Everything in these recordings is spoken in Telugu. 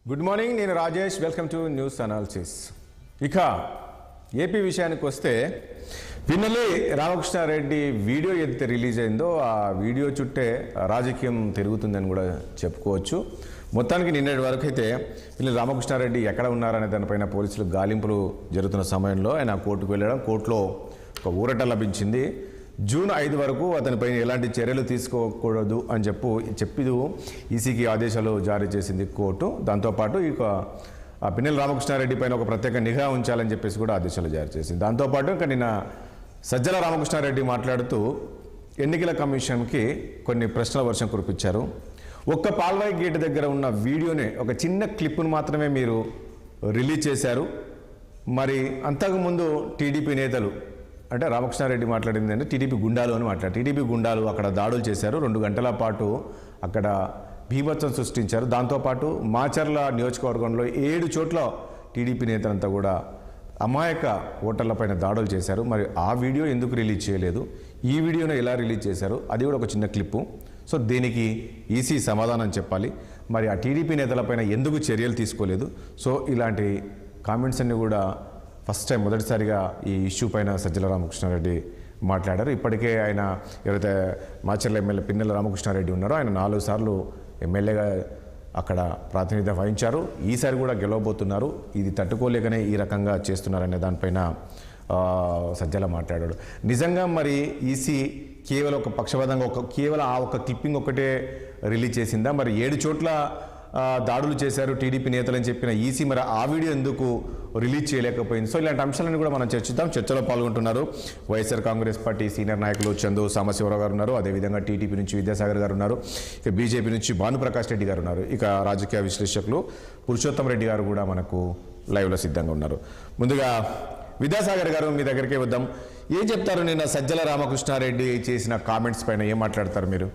గుడ్ మార్నింగ్, నేను Rajesh. Welcome to news analysis. ఇక ఏపీ విషయానికి వస్తే పిన్నెల్లి రామకృష్ణారెడ్డి వీడియో ఏదైతే రిలీజ్ అయిందో ఆ వీడియో చుట్టే రాజకీయం తిరుగుతుందని కూడా చెప్పుకోవచ్చు. మొత్తానికి నిన్నటి వరకు అయితే పిన్నెల్లి రామకృష్ణారెడ్డి ఎక్కడ ఉన్నారనే దానిపైన పోలీసులు గాలింపులు జరుగుతున్న సమయంలో ఆయన కోర్టుకు వెళ్ళడం, కోర్టులో ఒక ఊరట లభించింది. జూన్ 5 వరకు అతనిపైన ఎలాంటి చర్యలు తీసుకోకూడదు అని చెప్పి ఈసీకి ఆదేశాలు జారీ చేసింది కోర్టు. దాంతోపాటు ఇక పిన్నెల్లి రామకృష్ణారెడ్డి పైన ఒక ప్రత్యేక నిఘా ఉంచాలని చెప్పేసి కూడా ఆదేశాలు జారీ చేసింది. దాంతోపాటు ఇంకా నిన్న సజ్జల రామకృష్ణారెడ్డి మాట్లాడుతూ ఎన్నికల కమిషన్కి కొన్ని ప్రశ్నల వర్షం కురిపించారు. ఒక్క పాల్వాయి గేట్ దగ్గర ఉన్న వీడియోనే ఒక చిన్న క్లిప్ను మాత్రమే మీరు రిలీజ్ చేశారు. మరి అంతకుముందు టీడీపీ నేతలు అంటే రామకృష్ణారెడ్డి మాట్లాడింది అంటే టీడీపీ గుండాలు అని టీడీపీ గుండాలు అక్కడ దాడులు చేశారు. 2 గంటల పాటు అక్కడ బీభత్సం సృష్టించారు. దాంతోపాటు మాచర్ల నియోజకవర్గంలో 7 చోట్ల టీడీపీ నేతలంతా కూడా అమాయక ఓటర్లపైన దాడులు చేశారు. మరి ఆ వీడియో ఎందుకు రిలీజ్ చేయలేదు, ఈ వీడియోను ఎలా రిలీజ్ చేశారు, అది కూడా ఒక చిన్న క్లిప్పు. సో దీనికి ఈసీ సమాధానం చెప్పాలి. మరి ఆ టీడీపీ నేతలపైన ఎందుకు చర్యలు తీసుకోలేదు? సో ఇలాంటి కామెంట్స్ అన్నీ కూడా ఫస్ట్ టైం మొదటిసారిగా ఈ ఇష్యూ పైన సజ్జల రామకృష్ణారెడ్డి మాట్లాడారు. ఇప్పటికే ఆయన ఎవరైతే మాచర్ల ఎమ్మెల్యే పిన్నెల్లి రామకృష్ణారెడ్డి ఉన్నారో ఆయన 4 సార్లు ఎమ్మెల్యేగా అక్కడ ప్రాతినిధ్యం వహించారు. ఈసారి కూడా గెలవబోతున్నారు. ఇది తట్టుకోలేకనే ఈ రకంగా చేస్తున్నారనే దానిపైన సజ్జల మాట్లాడాడు. నిజంగా మరి ఈసీ కేవలం ఒక పక్షపాతంగా కేవలం ఆ ఒక క్లిప్పింగ్ ఒకటే రిలీజ్ చేసిందా? మరి 7 చోట్ల దాడులు చేశారు టీడీపీ నేతలని చెప్పిన ఈసీ మరి ఆ వీడియో ఎందుకు రిలీజ్ చేయలేకపోయింది? సో ఇలాంటి అంశాలను కూడా మనం చర్చిద్దాం. చర్చలో పాల్గొంటున్నారు వైఎస్ఆర్ కాంగ్రెస్ పార్టీ సీనియర్ నాయకులు చందు సాంబశివరావు గారు ఉన్నారు, అదేవిధంగా టీడీపీ నుంచి విద్యాసాగర్ గారు ఉన్నారు, ఇక బీజేపీ నుంచి భానుప్రకాష్ రెడ్డి గారు ఉన్నారు, ఇక రాజకీయ విశ్లేషకులు పురుషోత్తం రెడ్డి గారు కూడా మనకు లైవ్లో సిద్ధంగా ఉన్నారు. ముందుగా విద్యాసాగర్ గారు మీ దగ్గరికే వద్దాం. ఏం చెప్తారు? నిన్న సజ్జల రామకృష్ణారెడ్డి చేసిన కామెంట్స్ పైన ఏం మాట్లాడతారు మీరు?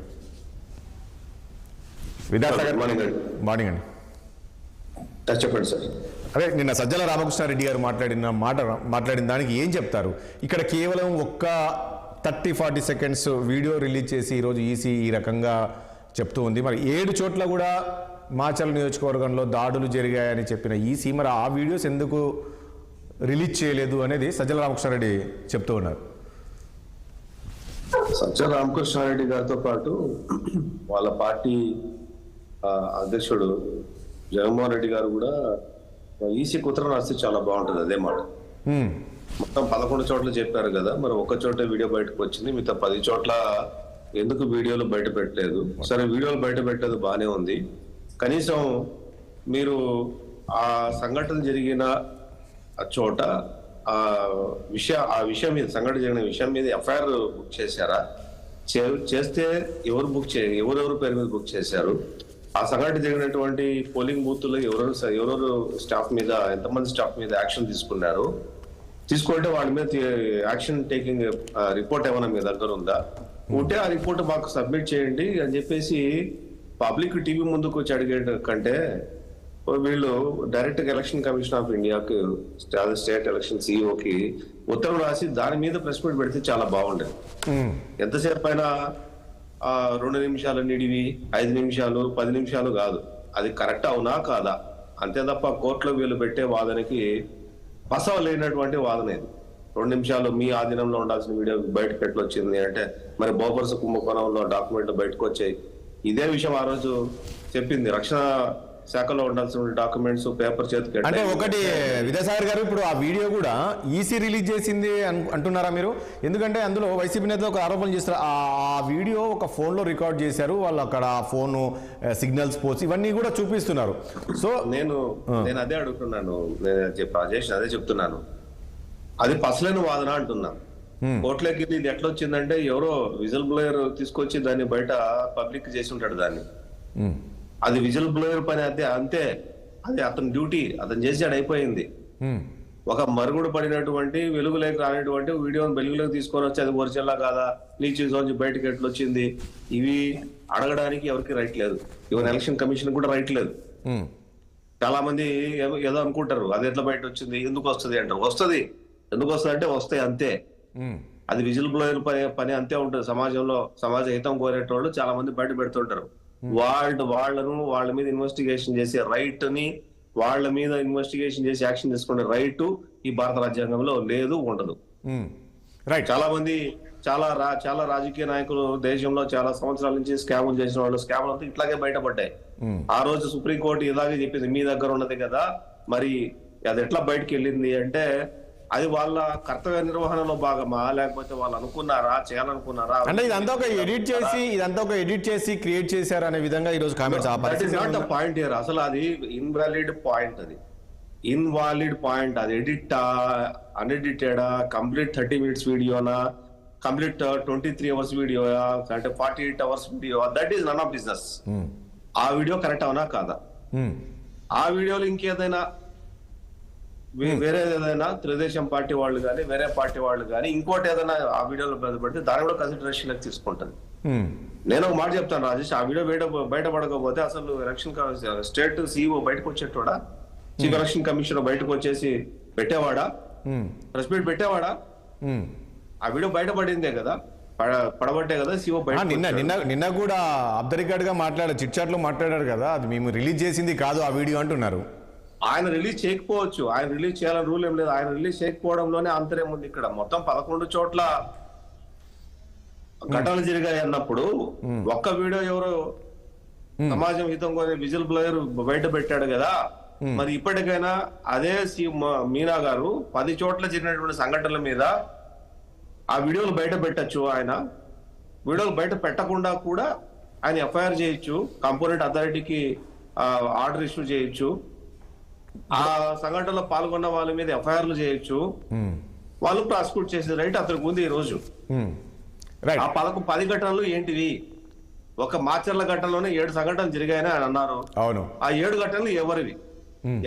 విద్యాసాగర్ మార్నింగ్ అండి. చెప్పండి సార్. అదే నిన్న సజ్జల రామకృష్ణారెడ్డి గారు మాట్లాడిన దానికి ఏం చెప్తారు? ఇక్కడ కేవలం ఒక్క 30-40 సెకండ్స్ వీడియో రిలీజ్ చేసి ఈరోజు ఈసీ ఈ రకంగా చెప్తూ ఉంది. మరి 7 చోట్ల కూడా మాచర్ల నియోజకవర్గంలో దాడులు జరిగాయని చెప్పిన ఈసీ మరి ఆ వీడియోస్ ఎందుకు రిలీజ్ చేయలేదు అనేది సజ్జల రామకృష్ణారెడ్డి చెప్తూ ఉన్నారు. సజ్జల రామకృష్ణారెడ్డి గారితో పాటు వాళ్ళ పార్టీ అధ్యక్షుడు జగన్మోహన్ రెడ్డి గారు కూడా ఈసీకి ఉత్తరం రాస్తే చాలా బాగుంటుంది. అదే మాట మొత్తం 11 చోట్ల చెప్పారు కదా, మరి ఒక్క చోట వీడియో బయటకు వచ్చింది, మిగతా 10 చోట్ల ఎందుకు వీడియోలు బయట పెట్టలేదు? సరే, వీడియోలు బయట పెట్టలేదు బాగానే ఉంది. కనీసం మీరు ఆ సంఘటన జరిగిన చోట ఆ విషయం మీద, సంఘటన జరిగిన విషయం మీద ఎఫ్ఐఆర్ బుక్ చేశారా? చేస్తే ఎవరెవరు పేరు మీద బుక్ చేశారు? ఆ సంఘటన జరిగినటువంటి పోలింగ్ బూత్లో ఎవరెవరు స్టాఫ్ మీద, ఎంతమంది స్టాఫ్ మీద యాక్షన్ తీసుకున్నారు? తీసుకుంటే వాళ్ళ మీద యాక్షన్ టేకింగ్ రిపోర్ట్ ఏమైనా మీ దగ్గర ఉందా? ఉంటే ఆ రిపోర్ట్ మాకు సబ్మిట్ చేయండి అని చెప్పేసి పబ్లిక్ టీవీ ముందుకు వచ్చి అడిగే కంటే వీళ్ళు డైరెక్ట్ ఎలక్షన్ కమిషన్ ఆఫ్ ఇండియాకి, స్టేట్ ఎలక్షన్ సిఇఓకి ఉత్తరం రాసి దాని మీద ప్రెస్ మీట్ పెడితే చాలా బాగుండేది. ఎంతసేపు అయినా 2 నిమిషాలు నిడివి, 5 నిమిషాలు, 10 నిమిషాలు కాదు. అది కరెక్ట్ అవునా కాదా అంతే తప్ప కోర్టులో వీళ్ళు పెట్టే వాదనకి పసవ లేనటువంటి వాదన ఇది. 2 నిమిషాలు మీ ఆధీనంలో ఉండాల్సిన వీడియో బయటకు ఎట్లొచ్చింది అంటే మరి బోఫర్స్ కుంభకోణంలో డాక్యుమెంట్లు బయటకు వచ్చాయి. ఇదే విషయం ఆ రోజు చెప్పింది. రక్షణ శాఖలో ఉండాల్సిన డాక్యుమెంట్స్ పేపర్ చేతికి అంటే ఒకటి విద్యాసాగర్ గారు, ఇప్పుడు ఆ వీడియో కూడా ఈసీ రిలీజ్ చేసింది అంటున్నారా మీరు? ఎందుకంటే అందులో వైసీపీ నేతలు ఒక ఆరోపణ చేస్తారు. ఆ వీడియో ఒక ఫోన్లో రికార్డ్ చేశారు వాళ్ళు, అక్కడ ఫోను సిగ్నల్స్ పోస్ట్ ఇవన్నీ కూడా చూపిస్తున్నారు. సో నేను అదే అడుగుతున్నాను, రాజేష్ అదే చెప్తున్నాను. అది పసలేని వాదన అంటున్నా. కోర్టులోకి ఇది ఎట్లా వచ్చిందంటే ఎవరో విజిల్ బ్లోయర్ తీసుకొచ్చి దాన్ని బయట పబ్లిక్ చేసి ఉంటాడు దాన్ని. అది విజిల్ బ్లోయర్ పని అంతే, అది అతని డ్యూటీ, అతను చేసాడు, అయిపోయింది. ఒక మరుగుడు పడినటువంటి వెలుగులోకి రానటువంటి వీడియోని వెలుగులోకి తీసుకొని వచ్చి అది ఒరిజినల్ కాదా, నుంచి బయటకు ఎట్లా వచ్చింది, ఇవి అడగడానికి ఎవరికి రైట్ లేదు. ఈవెన్ ఎలక్షన్ కమిషన్ కూడా రైట్ లేదు. చాలా మంది ఏదో అనుకుంటారు అది ఎట్లా బయట వచ్చింది, ఎందుకు వస్తుంది అంటారు. వస్తుంది, ఎందుకు వస్తుంది అంటే వస్తాయి అంతే. అది విజిల్ బ్లోయర్ పని అంతే ఉంటుంది. సమాజంలో సమాజ హితం కోరేటోళ్ళు చాలా మంది బయట పెడుతుంటారు. వాళ్ళ మీద ఇన్వెస్టిగేషన్ చేసే రైట్ ని, వాళ్ళ మీద ఇన్వెస్టిగేషన్ చేసి యాక్షన్ తీసుకునే రైట్ ఈ భారత రాజ్యాంగంలో లేదు, ఉండదు. రైట్. చాలా మంది చాలా రాజకీయ నాయకులు దేశంలో చాలా సంవత్సరాల నుంచి స్కాములు చేసిన వాళ్ళు స్కాములు అంతా ఇట్లాగే బయటపడ్డాయి. ఆ రోజు సుప్రీంకోర్టు ఇలాగే చెప్పింది, మీ దగ్గర ఉన్నది కదా, మరి అది ఎట్లా బయటకు వెళ్ళింది అంటే అది వాళ్ళ కర్తవ్య నిర్వహణలో భాగమా, లేకపోతే వాళ్ళు అనుకున్నారా, చేయాలనుకున్నారా అంటే ఇదంతా ఒక ఎడిట్ చేసి క్రియేట్ చేశారు అనే విధంగా ఈ రోజు కామెంట్స్. Point here. అసలు అది ఇన్వాలిడ్ పాయింట్, అది ఎడిటా, అన్ఎడిటెడా, కంప్లీట్ 30 minutes వీడియోనా, కంప్లీట్ 23 hours వీడియో, అంటే 48 hours video, that is none of business. ఆ వీడియో కరెక్ట్ అవునా కాదా? ఆ వీడియోలో ఇంకేదైనా వేరే ఏదైనా తెలుగుదేశం పార్టీ వాళ్ళు కానీ వేరే పార్టీ వాళ్ళు కానీ ఇంకోటి ఏదైనా ఆ వీడియోలో బయటపడితే దాన్ని కూడా కన్సిడరేషన్ లోకి తీసుకుంటుంది. నేను ఒక మాట చెప్తాను రాజేష్, ఆ వీడియో బయటపడకపోతే అసలు ఎలక్షన్ స్టేట్ సిఇఓ బయటకు వచ్చేటోడా, చీఫ్ ఎలక్షన్ కమిషనర్ బయటకు వచ్చేసి పెట్టేవాడా, ప్రెస్ మీట్ పెట్టేవాడా? ఆ వీడియో బయటపడిందే కదా, పడబట్టే కదా సిఇఓ బయట. నిన్న కూడా ఆఫ్ ద రికార్డ్ గా మాట్లాడారు, చిట్ చాట్ లో మాట్లాడారు కదా, అది మేము రిలీజ్ చేసింది కాదు ఆ వీడియో అంటున్నారు. ఆయన రిలీజ్ చేయకపోవచ్చు, ఆయన రిలీజ్ చేయాలని రూల్ ఏం లేదు. ఆయన రిలీజ్ చేయకపోవడంలోనే అంతరం ఉంది. ఇక్కడ మొత్తం 11 చోట్ల ఘటనలు జరిగాయి అన్నప్పుడు ఒక్క వీడియో ఎవరో సమాజం హితం కోరే విజిల్ బ్లోయర్ బయట పెట్టాడు కదా, మరి ఇప్పటికైనా అదే మీనా గారు 10 చోట్ల జరిగినటువంటి సంఘటనల మీద ఆ వీడియోలు బయట పెట్టచ్చు. ఆయన వీడియోలు బయట పెట్టకుండా కూడా ఆయన ఎఫ్ఐఆర్ చేయొచ్చు, కాంపోనెంట్ అథారిటీకి ఆర్డర్ ఇష్యూ చేయొచ్చు, ఆ సంఘటనలో పాల్గొన్న వాళ్ళ మీద ఎఫ్ఐఆర్లు చేయొచ్చు, వాళ్ళు ప్రాసిక్యూట్ చేసే రైట్ అతనికి ఉంది ఈ రోజు. ఆ 10 ఘటనలు ఏంటివి? ఒక మాచర్ల ఘటనలోనే 7 సంఘటనలు జరిగాయని ఆయన అన్నారు. అవును. ఆ 7 ఘటనలు ఎవరివి,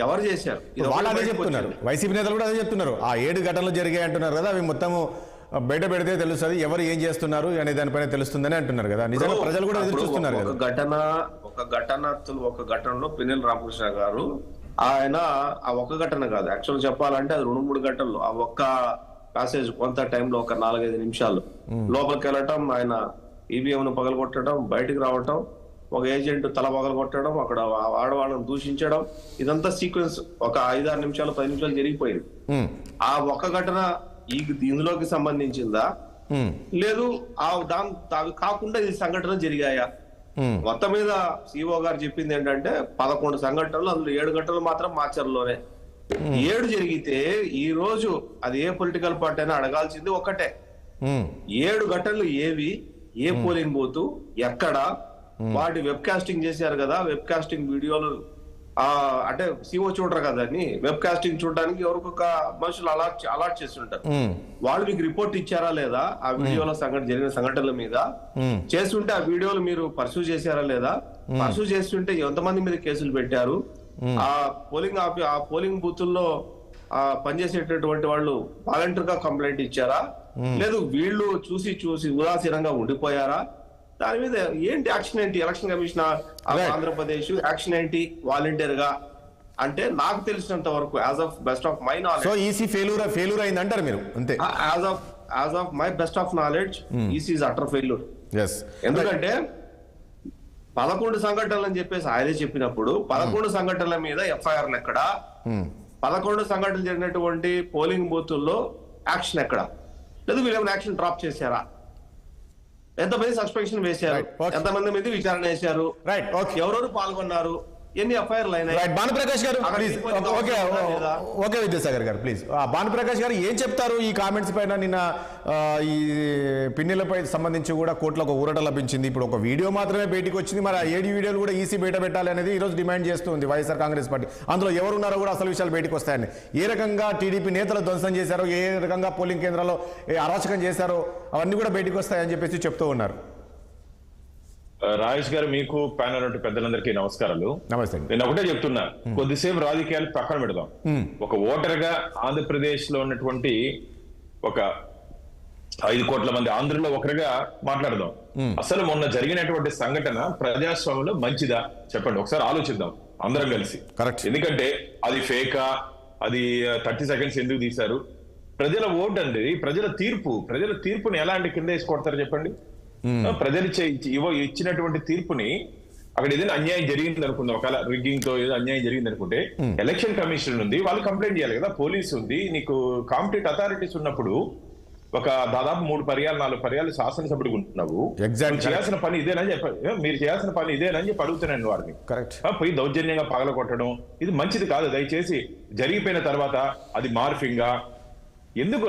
ఎవరు చేశారు? వాళ్ళు అదే చెప్తున్నారు, వైసీపీ నేతలు కూడా అదే చెప్తున్నారు. ఆ 7 ఘటనలు జరిగాయి అంటున్నారు కదా, అవి మొత్తం బయట పెడితే తెలుస్తుంది ఎవరు ఏం చేస్తున్నారు అనే దానిపైన తెలుస్తుందని అంటున్నారు కదా. నిజంగా ప్రజలు కూడా ఎదురు చూస్తున్నారు కదా. ఒక ఘటనలో పిన్నెల రామకృష్ణ గారు ఆయన ఆ ఒక్క ఘటన కాదు, యాక్చువల్ చెప్పాలంటే అది 2-3 ఘటనలు. ఆ ఒక్క ప్యాసేజ్ కొంత టైంలో ఒక 4-5 నిమిషాలు లోపలికి వెళ్ళటం, ఆయన ఈవీఎం ను పగలగొట్టడం, బయటికి రావటం, ఒక ఏజెంట్ తల పగలగొట్టడం, అక్కడ ఆడవాళ్ళను దూషించడం, ఇదంతా సీక్వెన్స్ ఒక 5-6 నిమిషాలు 10 నిమిషాలు జరిగిపోయింది. ఆ ఒక్క ఘటన ఇందులోకి సంబంధించిందా లేదు, దాని కాకుండా ఈ సంఘటనలు జరిగాయా? మొత్తం మీద సిఇఓ గారు చెప్పింది ఏంటంటే 11 సంఘటనలు, అందులో 7 ఘటనలు మాత్రం మాచర్లోనే. 7 జరిగితే ఈ రోజు అది ఏ పొలిటికల్ పార్టీ అయినా అడగాల్సింది ఒక్కటే, 7 ఘటనలు ఏవి, ఏ పోలింగ్ బూత్, ఎక్కడ, వాటి వెబ్ కాస్టింగ్ చేశారు కదా, వెబ్ కాస్టింగ్ వీడియోలు అంటే సిఓ చూడరు కదా అని వెబ్ కాస్టింగ్ చూడడానికి ఎవరికొక మనుషులు అలాట్ చేస్తుంటారు. వాళ్ళు మీకు రిపోర్ట్ ఇచ్చారా లేదా ఆ వీడియోలో జరిగిన సంఘటనల మీద? చేస్తుంటే ఆ వీడియోలు మీరు పర్సూ చేశారా లేదా? పర్సూ చేస్తుంటే ఎంతమంది మీద కేసులు పెట్టారు? ఆ పోలింగ్ బూతుల్లో పనిచేసేటటువంటి వాళ్ళు వాలంటీర్ గా కంప్లైంట్ ఇచ్చారా, లేదు వీళ్ళు చూసి ఉదాసీనంగా ఉండిపోయారా? దాని మీద ఏంటి యాక్షన్, ఏంటి ఎలక్షన్ కమిషన్ ఆంధ్రప్రదేశ్ యాక్షన్ ఏంటి వాలంటీర్ గా అంటే? నాకు తెలిసినంత వరకు as of best of my knowledge, so EC failure అయింది అంటారు మీరు అంతే? As of my best of knowledge EC is utter failure. ఎందుకంటే 11 సంఘటనలు అని చెప్పేసి ఆయనే చెప్పినప్పుడు 11 సంఘటనల మీద ఎఫ్ఐఆర్లు ఎక్కడ? 11 సంఘటనలు జరిగినటువంటి పోలింగ్ బూతుల్లో యాక్షన్ ఎక్కడ? లేదు వీళ్ళేమైనా యాక్షన్ డ్రాప్ చేశారా? ఎంతమంది సస్పెన్షన్ వేశారు, ఎంతమంది మీద విచారణ చేశారు, ఎవరెవరు పాల్గొన్నారు, ఎన్ని ఎఫ్ఐఆర్లు అయినాయి? భానుప్రకాష్ గారు ప్లీజ్. ఓకే విద్యాసాగర్ గారు ప్లీజ్. భానుప్రకాష్ గారు ఏం చెప్తారు ఈ కామెంట్స్ పైన? నిన్న ఈ పిన్నెలపై సంబంధించి కూడా కోర్టులో ఒక ఊరట లభించింది, ఇప్పుడు ఒక వీడియో మాత్రమే బయటకు వచ్చింది, మరి ఆ 7 వీడియోలు కూడా ఈసీ బయట పెట్టాలి అనేది ఈ రోజు డిమాండ్ చేస్తుంది వైఎస్ఆర్ కాంగ్రెస్ పార్టీ. అందులో ఎవరున్నారో కూడా అసలు విషయాలు బయటకు వస్తాయని, ఏ రకంగా టీడీపీ నేతలు ధ్వంసం చేశారో, ఏ రకంగా పోలింగ్ కేంద్రాల్లో అరాచకం చేశారో అవన్నీ కూడా బయటకు వస్తాయని చెప్పేసి చెప్తూ ఉన్నారు. రాజేష్ గారు, మీకు ప్యానల్ ఉంటే పెద్దలందరికీ నమస్కారాలు. నమస్తే. నేను ఒకటే చెప్తున్నా, కొద్దిసేపు రాజకీయాలు పక్కన పెడదాం. ఒక ఓటర్ గా ఆంధ్రప్రదేశ్ లో ఉన్నటువంటి ఒక 5 కోట్ల మంది ఆంధ్రుల్లో ఒకరిగా మాట్లాడదాం. అసలు మొన్న జరిగినటువంటి సంఘటన ప్రజాస్వామ్యంలో మంచిదా చెప్పండి, ఒకసారి ఆలోచిద్దాం అందరం కలిసి. కరెక్ట్. ఎందుకంటే అది ఫేకా, అది 30 సెకండ్స్ ఎందుకు తీశారు? ప్రజల ఓటు అండి, ప్రజల తీర్పుని ఎలా అంటే కింద వేసి కొడతారు చెప్పండి? ప్రజలు ఇచ్చినటువంటి తీర్పుని అక్కడ ఏదైనా అన్యాయం జరిగింది అనుకుందాం, ఒకవేళ రిగ్గింగ్ తో ఏదో అన్యాయం జరిగింది అనుకుంటే ఎలక్షన్ కమిషన్ ఉంది, వాళ్ళు కంప్లైంట్ చేయాలి కదా, పోలీసు ఉంది, నీకు కాంపిటెంట్ అథారిటీస్ ఉన్నప్పుడు ఒక దాదాపు 3 పర్యాలు 4 పర్యాలు శాసనసభ్యుడు ఉంటున్నావు, చేయాల్సిన పని ఇదేనని చెప్పి మీరు చేయాల్సిన పని ఇదేనని చెప్పి అడుగుతున్నాను వారిని. పోయి దౌర్జన్యంగా పగలగొట్టడం ఇది మంచిది కాదు. దయచేసి జరిగిపోయిన తర్వాత అది మార్ఫింగా ఎందుకు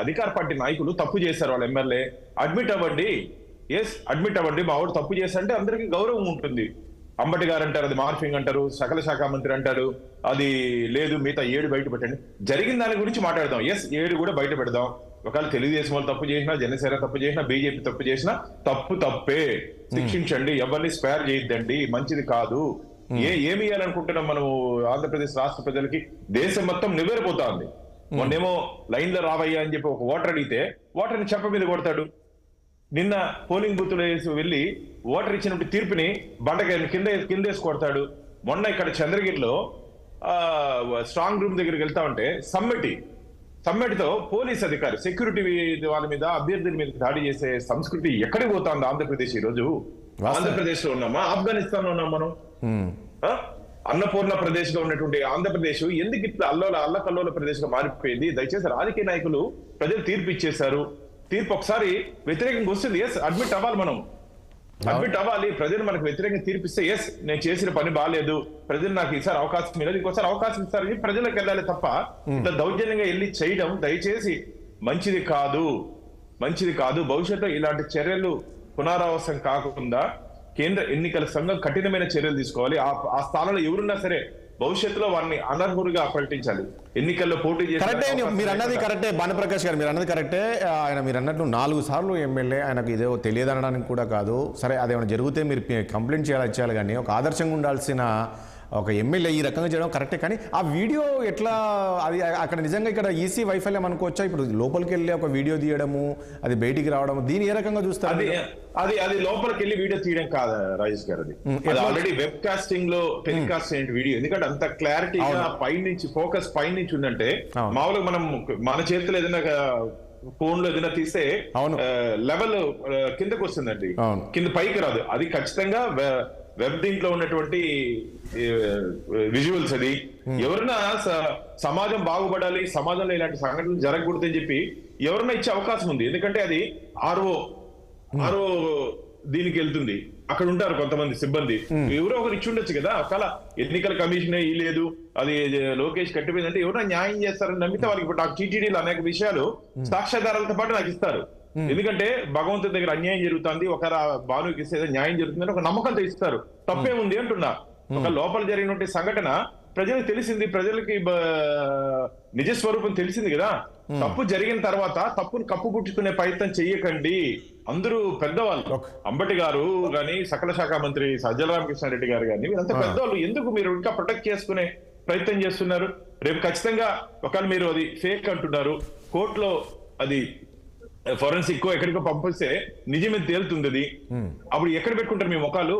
అధికార పార్టీ నాయకులు తప్పు చేశారు, వాళ్ళ ఎమ్మెల్యే అడ్మిట్ అవ్వండి, అడ్మిట్ అవ్వండి, మా వాడు తప్పు చేశారంటే అందరికీ గౌరవం ఉంటుంది. అంబటి గారు అంటారు అది మార్ఫింగ్ అంటారు, సకల శాఖ మంత్రి అంటారు అది లేదు, మిగతా 7 బయట పెట్టండి. జరిగిన దాని గురించి మాట్లాడదాం. 7 కూడా బయట పెడదాం. ఒకవేళ తెలుగుదేశం వాళ్ళు తప్పు చేసినా, జనసేన తప్పు చేసినా, బీజేపీ తప్పు చేసినా తప్పే, శిక్షించండి, ఎవరిని స్పేర్ చేయొద్దండి, మంచిది కాదు. ఏమి ఇవ్వాలనుకుంటున్నాం మనం ఆంధ్రప్రదేశ్ రాష్ట్ర ప్రజలకి? దేశం మొత్తం నివ్వెరపోతా ఉంది. మొన్నేమో లైన్ లో రావయ్యా అని చెప్పి ఒక ఓటర్ అడిగితే ఓటర్ని చెప్ప మీద కొడతాడు. నిన్న పోలింగ్ బూత్ లో వెళ్ళి ఓటర్ ఇచ్చినప్పుడు తీర్పుని కిందేసి కొడతాడు. మొన్న ఇక్కడ చంద్రగిరిలో స్ట్రాంగ్ రూమ్ దగ్గరికి వెళ్తా ఉంటే సమ్మెటితో పోలీస్ అధికారి సెక్యూరిటీ వాళ్ళ మీద అభ్యర్థుల మీద దాడి చేసే సంస్కృతి ఎక్కడికి పోతుంది ఆంధ్రప్రదేశ్ ఈ రోజు? ఆంధ్రప్రదేశ్ లో ఉన్నామా, ఆఫ్ఘనిస్తాన్ లో ఉన్నాం మనం? అన్నపూర్ణ ప్రదేశ్ గా ఉన్నటువంటి ఆంధ్రప్రదేశ్ ఎందుకు ఇట్లా అల్లకల్లోల ప్రదేశ్ గా మారిపోయింది? దయచేసి రాజకీయ నాయకులు ప్రజలు తీర్పు ఇచ్చేశారు, తీర్పు ఒకసారి వ్యతిరేకంగా వస్తుంది, అడ్మిట్ అవ్వాలి, మనం అడ్మిట్ అవ్వాలి. ప్రజలు మనకు వ్యతిరేకంగా తీర్పిస్తే నేను చేసిన పని బాగాలేదు, ప్రజలు నాకు ఈసారి అవకాశం ఇవ్వలేదు, ఇంకోసారి అవకాశం ఇస్తారని ప్రజలకు వెళ్ళాలి తప్ప ఇంత దౌర్జన్యంగా వెళ్ళి చేయడం దయచేసి మంచిది కాదు. భవిష్యత్తులో ఇలాంటి చర్యలు పునరావృతం కాకుండా కేంద్ర ఎన్నికల సంఘం కఠినమైన చర్యలు తీసుకోవాలి. ఆ స్థానంలో ఎవరున్నా సరే భవిష్యత్తులో వారిని అనర్హులుగా ప్రకటించాలి. ఎన్నికల్లో పోటీ చేసి మీరు అన్నది కరెక్టే, భానుప్రకాష్ గారు మీరు అన్నది కరెక్టే. ఆయన మీరు అన్నట్టు 4 సార్లు ఎమ్మెల్యే, ఆయనకు ఇదే తెలియదనడానికి కూడా కాదు. సరే అదేమైనా జరిగితే మీరు కంప్లైంట్ చేయాలి కానీ ఒక ఆదర్శంగా ఉండాల్సిన ఒక ఎమ్మెల్యే ఈ రకంగా చేయడం కరెక్టే. కానీ ఆ వీడియో ఎట్లా, అది అక్కడ నిజంగా ఇక్కడ ఈసీ వైఫల్యం అనుకోవచ్చా? ఇప్పుడు లోపలికి వెళ్ళి ఒక వీడియో తీయడము, అది బయటికి రావడం, దీన్ని ఏ రకంగా చూస్తారు? అది లోపలికి వెళ్ళి వీడియో తీయడం కాదు రాజేష్ గారు, అది ఆల్రెడీ వెబ్ కాస్టింగ్ లో టెలికాస్ట్ అయిన వీడియో. ఎందుకంటే అంత క్లారిటీగా పైనుంచి ఫోకస్ పైనుంచి ఉందంటే, మామూలుగా మనం మన చేతిలో ఏదైనా ఫోన్ లో ఏదైనా తీస్తే లెవెల్ కిందకు వస్తుందండి, కింద పైకి రాదు. అది ఖచ్చితంగా వెబ్ దీంట్లో ఉన్నటువంటి విజువల్స్. అది ఎవరైనా సమాజం బాగుపడాలి, సమాజంలో ఇలాంటి సంఘటనలు జరగకూడదని చెప్పి ఎవరైనా ఇచ్చే అవకాశం ఉంది. ఎందుకంటే అది ఆర్ఓ దీనికి వెళ్తుంది, అక్కడ ఉంటారు కొంతమంది సిబ్బంది, ఎవరో ఒకరు ఇచ్చి ఉండొచ్చు కదా. ఒకవేళ ఎన్నికల కమిషన్ లేదు, అది లోకేష్ కట్టిపోయిందంటే ఎవరైనా న్యాయం చేస్తారని నమ్మితే వాళ్ళకి ఇప్పుడు నాకు టీటీడీలో అనేక విషయాలు సాక్ష్యాధారాలతో పాటు నాకు ఇస్తారు. ఎందుకంటే భగవంతుడి దగ్గర అన్యాయం జరుగుతుంది, ఒక భానుకి ఇస్తే న్యాయం జరుగుతుందని ఒక నమ్మకంతో ఇస్తారు. తప్పేముంది అంటున్నా. ఒక లోపల జరిగినటువంటి సంఘటన ప్రజలకు తెలిసింది, ప్రజలకి నిజస్వరూపం తెలిసింది కదా. తప్పు జరిగిన తర్వాత తప్పును కప్పుపుచ్చుకునే ప్రయత్నం చెయ్యకండి. అందరూ పెద్దవాళ్ళు, అంబటి గారు గాని, సకల శాఖ మంత్రి సజ్జల రామకృష్ణారెడ్డి గారు గాని, వీళ్ళంతా పెద్దవాళ్ళు. ఎందుకు మీరు ఇంకా ప్రొటెక్ట్ చేసుకునే ప్రయత్నం చేస్తున్నారు? రేపు ఖచ్చితంగా ఒకవేళ మీరు అది ఫేక్ అంటున్నారు, కోర్టులో అది ఫోరెన్సిక్ ఎక్కడికో పంపిస్తే నిజమే తేలుతుంది. అది అప్పుడు ఎక్కడ పెట్టుకుంటారు మీ ముఖాలు?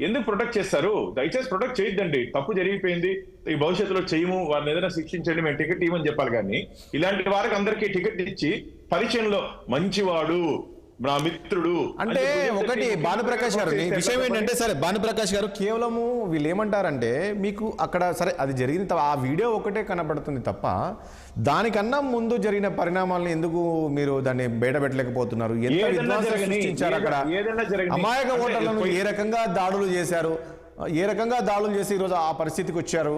ఎందుకు ప్రొటెక్ట్ చేస్తారు? దయచేసి ప్రొటెక్ట్ చేయొద్దండి. తప్పు జరిగిపోయింది, ఈ భవిష్యత్తులో చేయము, వారిని ఏదైనా శిక్షించండి, మేము టికెట్ ఇవ్వని చెప్పాలి. కానీ ఇలాంటి వారికి అందరికీ టికెట్ ఇచ్చి పరిచయంలో మంచివాడు, నా మిత్రుడు అంటే ఒకటి భానుప్రకాష్ గారు విషయం ఏంటంటే, సరే భానుప్రకాష్ గారు కేవలము వీళ్ళు ఏమంటారంటే, మీకు అక్కడ సరే అది జరిగింది, ఆ వీడియో ఒకటే కనబడుతుంది తప్ప దానికన్నా ముందు జరిగిన పరిణామాలను ఎందుకు మీరు దాన్ని బయట పెట్టలేకపోతున్నారు? ఎంత విధ్వంసం సృష్టించారు అక్కడ, అమాయక ఓటర్లను ఏ రకంగా దాడులు చేశారు, ఏ రకంగా దాడులు చేసి ఈరోజు ఆ పరిస్థితికి వచ్చారు,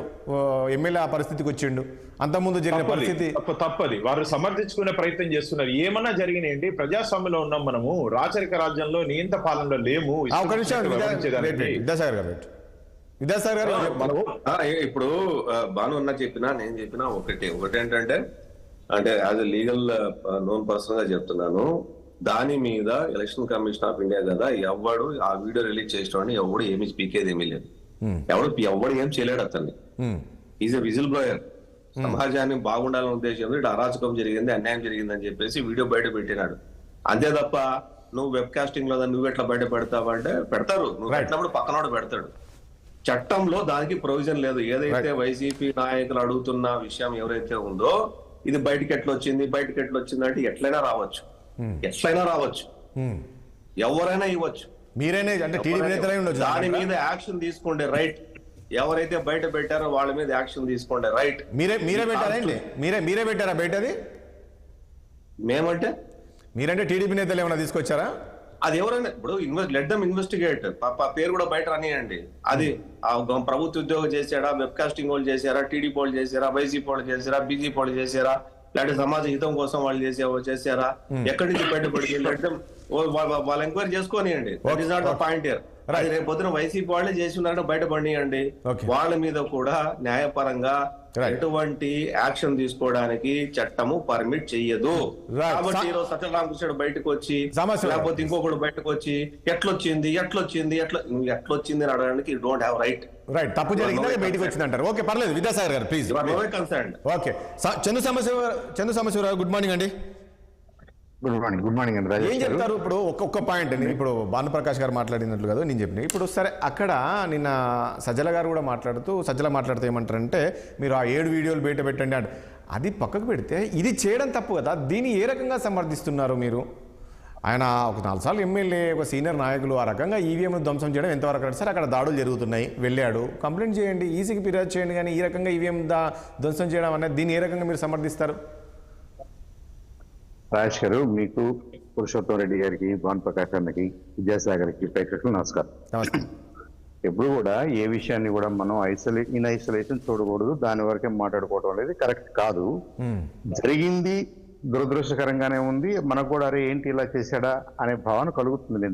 ఎమ్మెల్యే ఆ పరిస్థితికి వచ్చిండు. అంతకుముందు జరిగిన పరిస్థితి తప్పది. వారు సమర్థించుకునే ప్రయత్నం చేస్తున్నారు. ఏమన్నా జరిగినాయండి, ప్రజాస్వామ్యంలో ఉన్నాం మనము, రాచరిక రాజ్యంలో, నియంత పాలనలో లేము. ఒక నిమిషం విద్యాసాగర్ గారు ఇప్పుడు భాను అన్న చెప్పినా నేను చెప్పినా ఒకటేంటంటే, అంటే as a legal known person గా చెప్తున్నాను, దాని మీద ఎలక్షన్ కమిషన్ ఆఫ్ ఇండియా కదా, ఎవడు ఆ వీడియో రిలీజ్ చేసిన ఎవడు ఏమి స్పీకేది ఏమీ లేదు, ఎవడు ఏం చేయలేడు. అతన్ని ఈజ్ ఎ విజిల్ బ్లోయర్. సమాజాన్ని బాగుండాలనే ఉద్దేశంతో ఇటు అరాచకం జరిగింది, అన్యాయం జరిగింది అని చెప్పేసి వీడియో బయట పెట్టినాడు. అంతే తప్ప నువ్వు వెబ్ కాస్టింగ్ లో నువ్వు ఎట్లా బయట పెడతావంటే పెడతారు, నువ్వు పెట్టినప్పుడు పక్కనోడు పెడతాడు. చట్టంలో దానికి ప్రొవిజన్ లేదు. ఏదైతే వైసీపీ నాయకులు అడుగుతున్న విషయం ఎవరైతే ఉందో, ఇది బయటకి ఎట్లా వచ్చింది అంటే ఎట్లయినా రావచ్చు, ఎవరైనా ఇవ్వచ్చు. మీరేనే అంటే టీడీపీ నేతలై ఉండొచ్చు దాని మీద యాక్షన్ తీసుకోండి, రైట్. ఎవరైతే బయట పెట్టారో వాళ్ళ మీద యాక్షన్ తీసుకోండి, రైట్. మీరే పెట్టారండి, మీరే పెట్టారా బయటది? మేమంటే మీరంటే టీడీపీ నేతలు ఏమైనా తీసుకొచ్చారా? అది ఎవరైనా ఇప్పుడు లెట్ దమ్ ఇన్వెస్టిగేట్, పేరు కూడా బయట రానియండి. అది ప్రభుత్వ ఉద్యోగం చేశారా, వెబ్కాస్టింగ్ వాళ్ళు చేశారా, టీడీపీ వాళ్ళు చేశారా, వైసీపీ వాళ్ళు చేశారా, బీజేపీ వాళ్ళు చేశారా, లేకపోతే సమాజ హితం కోసం వాళ్ళు చేశారా, ఎక్కడి నుంచి బయటపడింది, లెట్ దమ్ వాళ్ళ ఎంక్వైరీ చేసుకోనియండి. That is not the point here. అది రేపు పొద్దున వైసీపీ వాళ్ళే చేసి ఉన్నారంటే బయటపడియండి. వాళ్ళ మీద కూడా న్యాయపరంగా ఎటువంటి యాక్షన్ తీసుకోవడానికి చట్టము పర్మిట్ చెయ్యదు. కాబట్టి ఈరోజు సత్యరామకృష్ణుడు బయటకు వచ్చి లేకపోతే ఇంకొకడు బయటకు వచ్చి ఎట్లొచ్చింది నువ్వు ఎట్లొచ్చింది అని అడగడానికి డోంట్ హ్యావ్ రైట్. తప్పు జరిగిందా బయటకు వచ్చింది అంటారు. ఓకే, పర్లేదు. విద్యాసాగర్ గారు please. Concern. Okay, Chandu Sambasivarao good morning అండి. గుడ్ మార్నింగ్ అండి. ఏం చెప్తారు ఇప్పుడు? ఒక్కొక్క పాయింట్ అండి. ఇప్పుడు భానుప్రకాష్ గారు మాట్లాడినట్లు కదా నేను చెప్పిన. ఇప్పుడు సరే, అక్కడ నిన్న సజ్జల గారు కూడా మాట్లాడుతూ ఏమంటారంటే మీరు ఆ 7 వీడియోలు బయట పెట్టండి అంటే, అది పక్కకు పెడితే ఇది చేయడం తప్పు కదా, దీన్ని ఏ రకంగా సమర్థిస్తున్నారు మీరు? ఆయన ఒక 4 సార్లు ఎమ్మెల్యే, ఒక సీనియర్ నాయకులు, ఆ రకంగా ఈవీఎంను ధ్వంసం చేయడం ఎంతవరకు అంటే, సరే అక్కడ దాడులు జరుగుతున్నాయి, వెళ్ళాడు, కంప్లైంట్ చేయండి, ఈసీకి ఫిర్యాదు చేయండి, కానీ ఈ రకంగా ఈవీఎం ధ్వంసం చేయడం అనేది దీన్ని ఏ రకంగా మీరు సమర్థిస్తారు? రాజేష్ గారు, మీకు, పురుషోత్తం రెడ్డి గారికి, భానుప్రకాష్ అన్నకి, విద్యాసాగర్కి, ప్రేక్షకులు నమస్కారం. ఎప్పుడు కూడా ఏ విషయాన్ని కూడా మనం ఐసోలేషన్ చూడకూడదు, దాని వరకే మాట్లాడుకోవడం అనేది కరెక్ట్ కాదు. జరిగింది దురదృష్టకరంగానే ఉంది. మనకు కూడా అరే ఏంటి ఇలా చేశాడా అనే భావన కలుగుతుంది.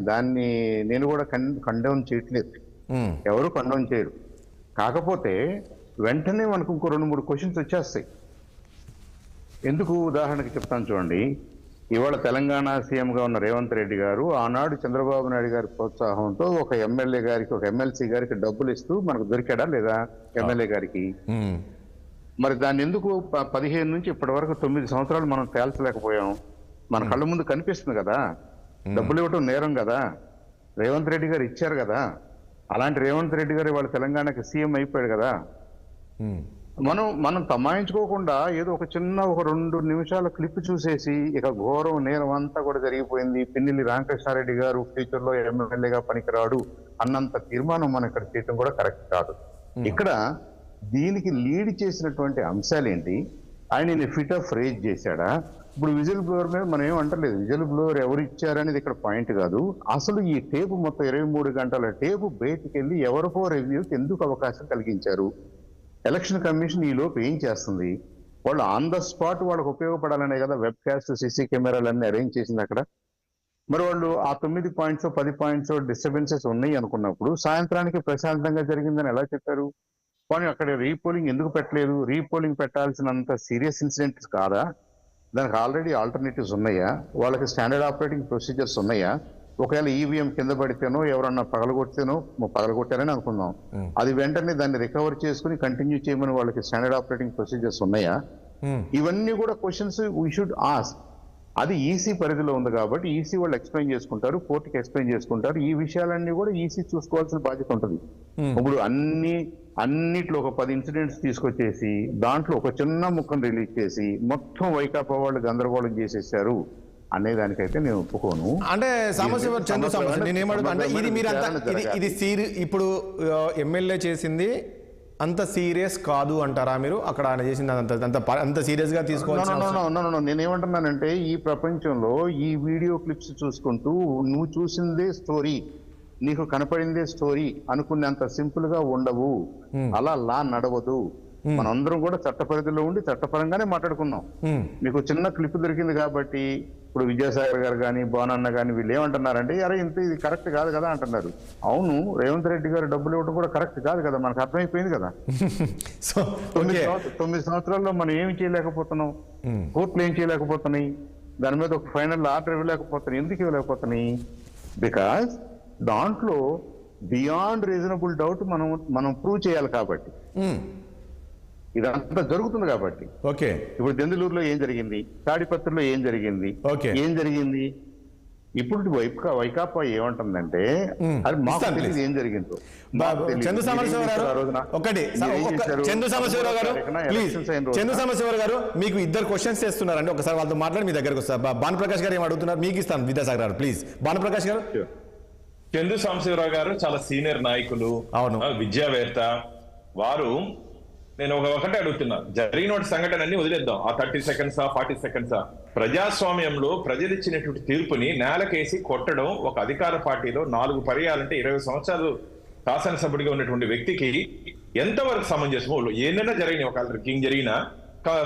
దాన్ని నేను కూడా కండౌన్ చేయట్లేదు, ఎవరు కండౌన్ చేయరు. కాకపోతే వెంటనే మనకు ఇంకో 2-3 క్వశ్చన్స్ వచ్చేస్తాయి. ఎందుకు? ఉదాహరణకి చెప్తాను చూడండి. ఇవాళ తెలంగాణ సీఎంగా ఉన్న రేవంత్ రెడ్డి గారు ఆనాడు చంద్రబాబు నాయుడు గారి ప్రోత్సాహంతో ఒక ఎమ్మెల్యే గారికి, ఒక ఎమ్మెల్సీ గారికి డబ్బులు ఇస్తూ మనకు దొరికాడా లేదా? ఎమ్మెల్యే గారికి. మరి దాన్ని ఎందుకు 15 నుంచి ఇప్పటి వరకు 9 సంవత్సరాలు మనం తేల్చలేకపోయాం? మన కళ్ళ ముందు కనిపిస్తుంది కదా, డబ్బులు ఇవ్వటం నేరం కదా, రేవంత్ రెడ్డి గారు ఇచ్చారు కదా. అలాంటి రేవంత్ రెడ్డి గారు ఇవాళ తెలంగాణకి సీఎం అయిపోయాడు కదా. మనం తమాయించుకోకుండా ఏదో ఒక 2 నిమిషాల క్లిప్ చూసేసి ఇక ఘోరం నేరం అంతా కూడా జరిగిపోయింది, పిన్నెల్లి రామకృష్ణారెడ్డి గారు ఫ్యూచర్ లో ఎమ్మెల్యేగా పనికిరాడు అన్నంత తీర్మానం మనం ఇక్కడ చేయడం కూడా కరెక్ట్ కాదు. ఇక్కడ దీనికి లీడ్ చేసినటువంటి అంశాలు ఏంటి? ఆయన ఫిట్ ఆఫ్ రేజ్ చేశాడా? ఇప్పుడు విజిల్ బ్లోవర్ మీద మనం ఏం అంటలేదు, విజిల్ బ్లోవర్ ఎవరు ఇచ్చారనేది ఇక్కడ పాయింట్ కాదు. అసలు ఈ టేపు మొత్తం 23 గంటల టేపు బయటికి వెళ్ళి ఎవరికో రివ్యూకి ఎందుకు అవకాశం కలిగించారు? ఎలక్షన్ కమిషన్ ఈ లోపు ఏం చేస్తుంది? వాళ్ళు ఆన్ ద స్పాట్ వాళ్ళకు ఉపయోగపడాలనే కదా వెబ్ కాస్ట్, సీసీ కెమెరాలన్నీ అరేంజ్ చేసింది అక్కడ. మరి వాళ్ళు ఆ 9 పాయింట్స్ 10 పాయింట్స్ డిస్టర్బెన్సెస్ ఉన్నాయి అనుకున్నప్పుడు సాయంత్రానికి ప్రశాంతంగా జరిగిందని ఎలా చెప్పారు? కానీ అక్కడ రీపోలింగ్ ఎందుకు పెట్టలేదు? రీపోలింగ్ పెట్టాల్సినంత సీరియస్ ఇన్సిడెంట్స్ కాదా? దానికి ఆల్రెడీ ఆల్టర్నేటివ్స్ ఉన్నాయా? వాళ్ళకి స్టాండర్డ్ ఆపరేటింగ్ ప్రొసీజర్స్ ఉన్నాయా? ఒకవేళ ఈవీఎం కింద పడితేనో ఎవరన్నా పగలగొట్టారని అనుకుందాం, అది వెంటనే దాన్ని రికవర్ చేసుకుని కంటిన్యూ చేయమని వాళ్ళకి స్టాండర్డ్ ఆపరేటింగ్ ప్రొసీజర్స్ ఉన్నాయా? ఇవన్నీ కూడా క్వశ్చన్స్ వీ షుడ్ ఆస్క్. అది ఈసీ పరిధిలో ఉంది కాబట్టి ఈసీ వాళ్ళు ఎక్స్ప్లెయిన్ చేసుకుంటారు, కోర్టుకి ఎక్స్ప్లెయిన్ చేసుకుంటారు. ఈ విషయాలన్నీ కూడా ఈసీ చూసుకోవాల్సిన బాధ్యత ఉంటుంది. ఇప్పుడు అన్నిట్లో ఒక 10 ఇన్సిడెంట్స్ తీసుకొచ్చేసి దాంట్లో ఒక చిన్న ముక్కను రిలీజ్ చేసి మొత్తం వైకాపా వాళ్ళు గందరగోళం చేసేసారు అనే దానికైతే నేను ఒప్పుకోను. అంటే ఇప్పుడు ఎమ్మెల్యే చేసింది అంత సీరియస్ కాదు అంటారా మీరు? అక్కడ ఆయన చేసింది అంత సీరియస్ గా తీసుకోవాలి? నేనేమంటున్నానంటే ఈ ప్రపంచంలో ఈ వీడియో క్లిప్స్ చూసుకుంటూ నువ్వు చూసిందే స్టోరీ, నీకు కనపడిందే స్టోరీ అనుకునేంత సింపుల్ గా ఉండవు. అలా లా నడవదు. మనందరం కూడా చట్ట పరిధిలో ఉండి చట్టపరంగానే మాట్లాడుకున్నాం. మీకు చిన్న క్లిప్ దొరికింది కాబట్టి ఇప్పుడు విద్యాసాగర్ గారు కానీ బోనన్న కానీ వీళ్ళు ఏమంటున్నారంటే అరే ఇది కరెక్ట్ కాదు కదా అంటున్నారు. అవును, రేవంత్ రెడ్డి గారు డబ్బులు ఇవ్వడం కూడా కరెక్ట్ కాదు కదా, మనకు అర్థమైపోయింది కదా. 9 సంవత్సరాల్లో మనం ఏమి చేయలేకపోతున్నాం, కోర్టులు ఏం చేయలేకపోతున్నాయి, దాని మీద ఒక ఫైనల్ ఆర్డర్ ఇవ్వలేకపోతున్నాయి. ఎందుకు ఇవ్వలేకపోతున్నాయి? బికాజ్ దాంట్లో బియాండ్ రీజనబుల్ డౌట్ మనం ప్రూవ్ చేయాలి కాబట్టి, ఇదంతా జరుగుతుంది కాబట్టి. ఓకే, ఇప్పుడు దెందులూరులో ఏం జరిగింది, తాడిపత్రిలో ఏం జరిగింది, ఇప్పుడు వైకాపా ఏమంటుందంటే అది మాకు తెలియదు ఏం జరిగిందో. చందు సాంబశివరావు గారు మీకు 2 క్వశ్చన్స్ చేస్తున్నారండి, ఒకసారి వాళ్ళతో మాట్లాడి మీ దగ్గరకు వస్తారు. భానుప్రకాష్ గారు ఏం అడుగుతున్నారు మీకు ఇస్తాను. విద్యాసాగర్ గారు ప్లీజ్. భానుప్రకాష్ గారు చందు సాంబశివరావు గారు చాలా సీనియర్ నాయకులు, అవును. విద్యావేత్త. వారు నేను ఒకటే అడుగుతున్నా, జరిగిన సంఘటన అన్ని వదిలేద్దాం. ఆ 30 సెకండ్సా 40 సెకండ్సా? ప్రజాస్వామ్యంలో ప్రజలు ఇచ్చినటువంటి తీర్పుని నేలకేసి కొట్టడం ఒక అధికార పార్టీలో 4 పర్యాలంటే 20 సంవత్సరాలు శాసనసభ్యుడిగా ఉన్నటువంటి వ్యక్తికి ఎంతవరకు సమంజసమో? ఏదైనా జరిగిన ఒక రిగ్గింగ్ జరిగినా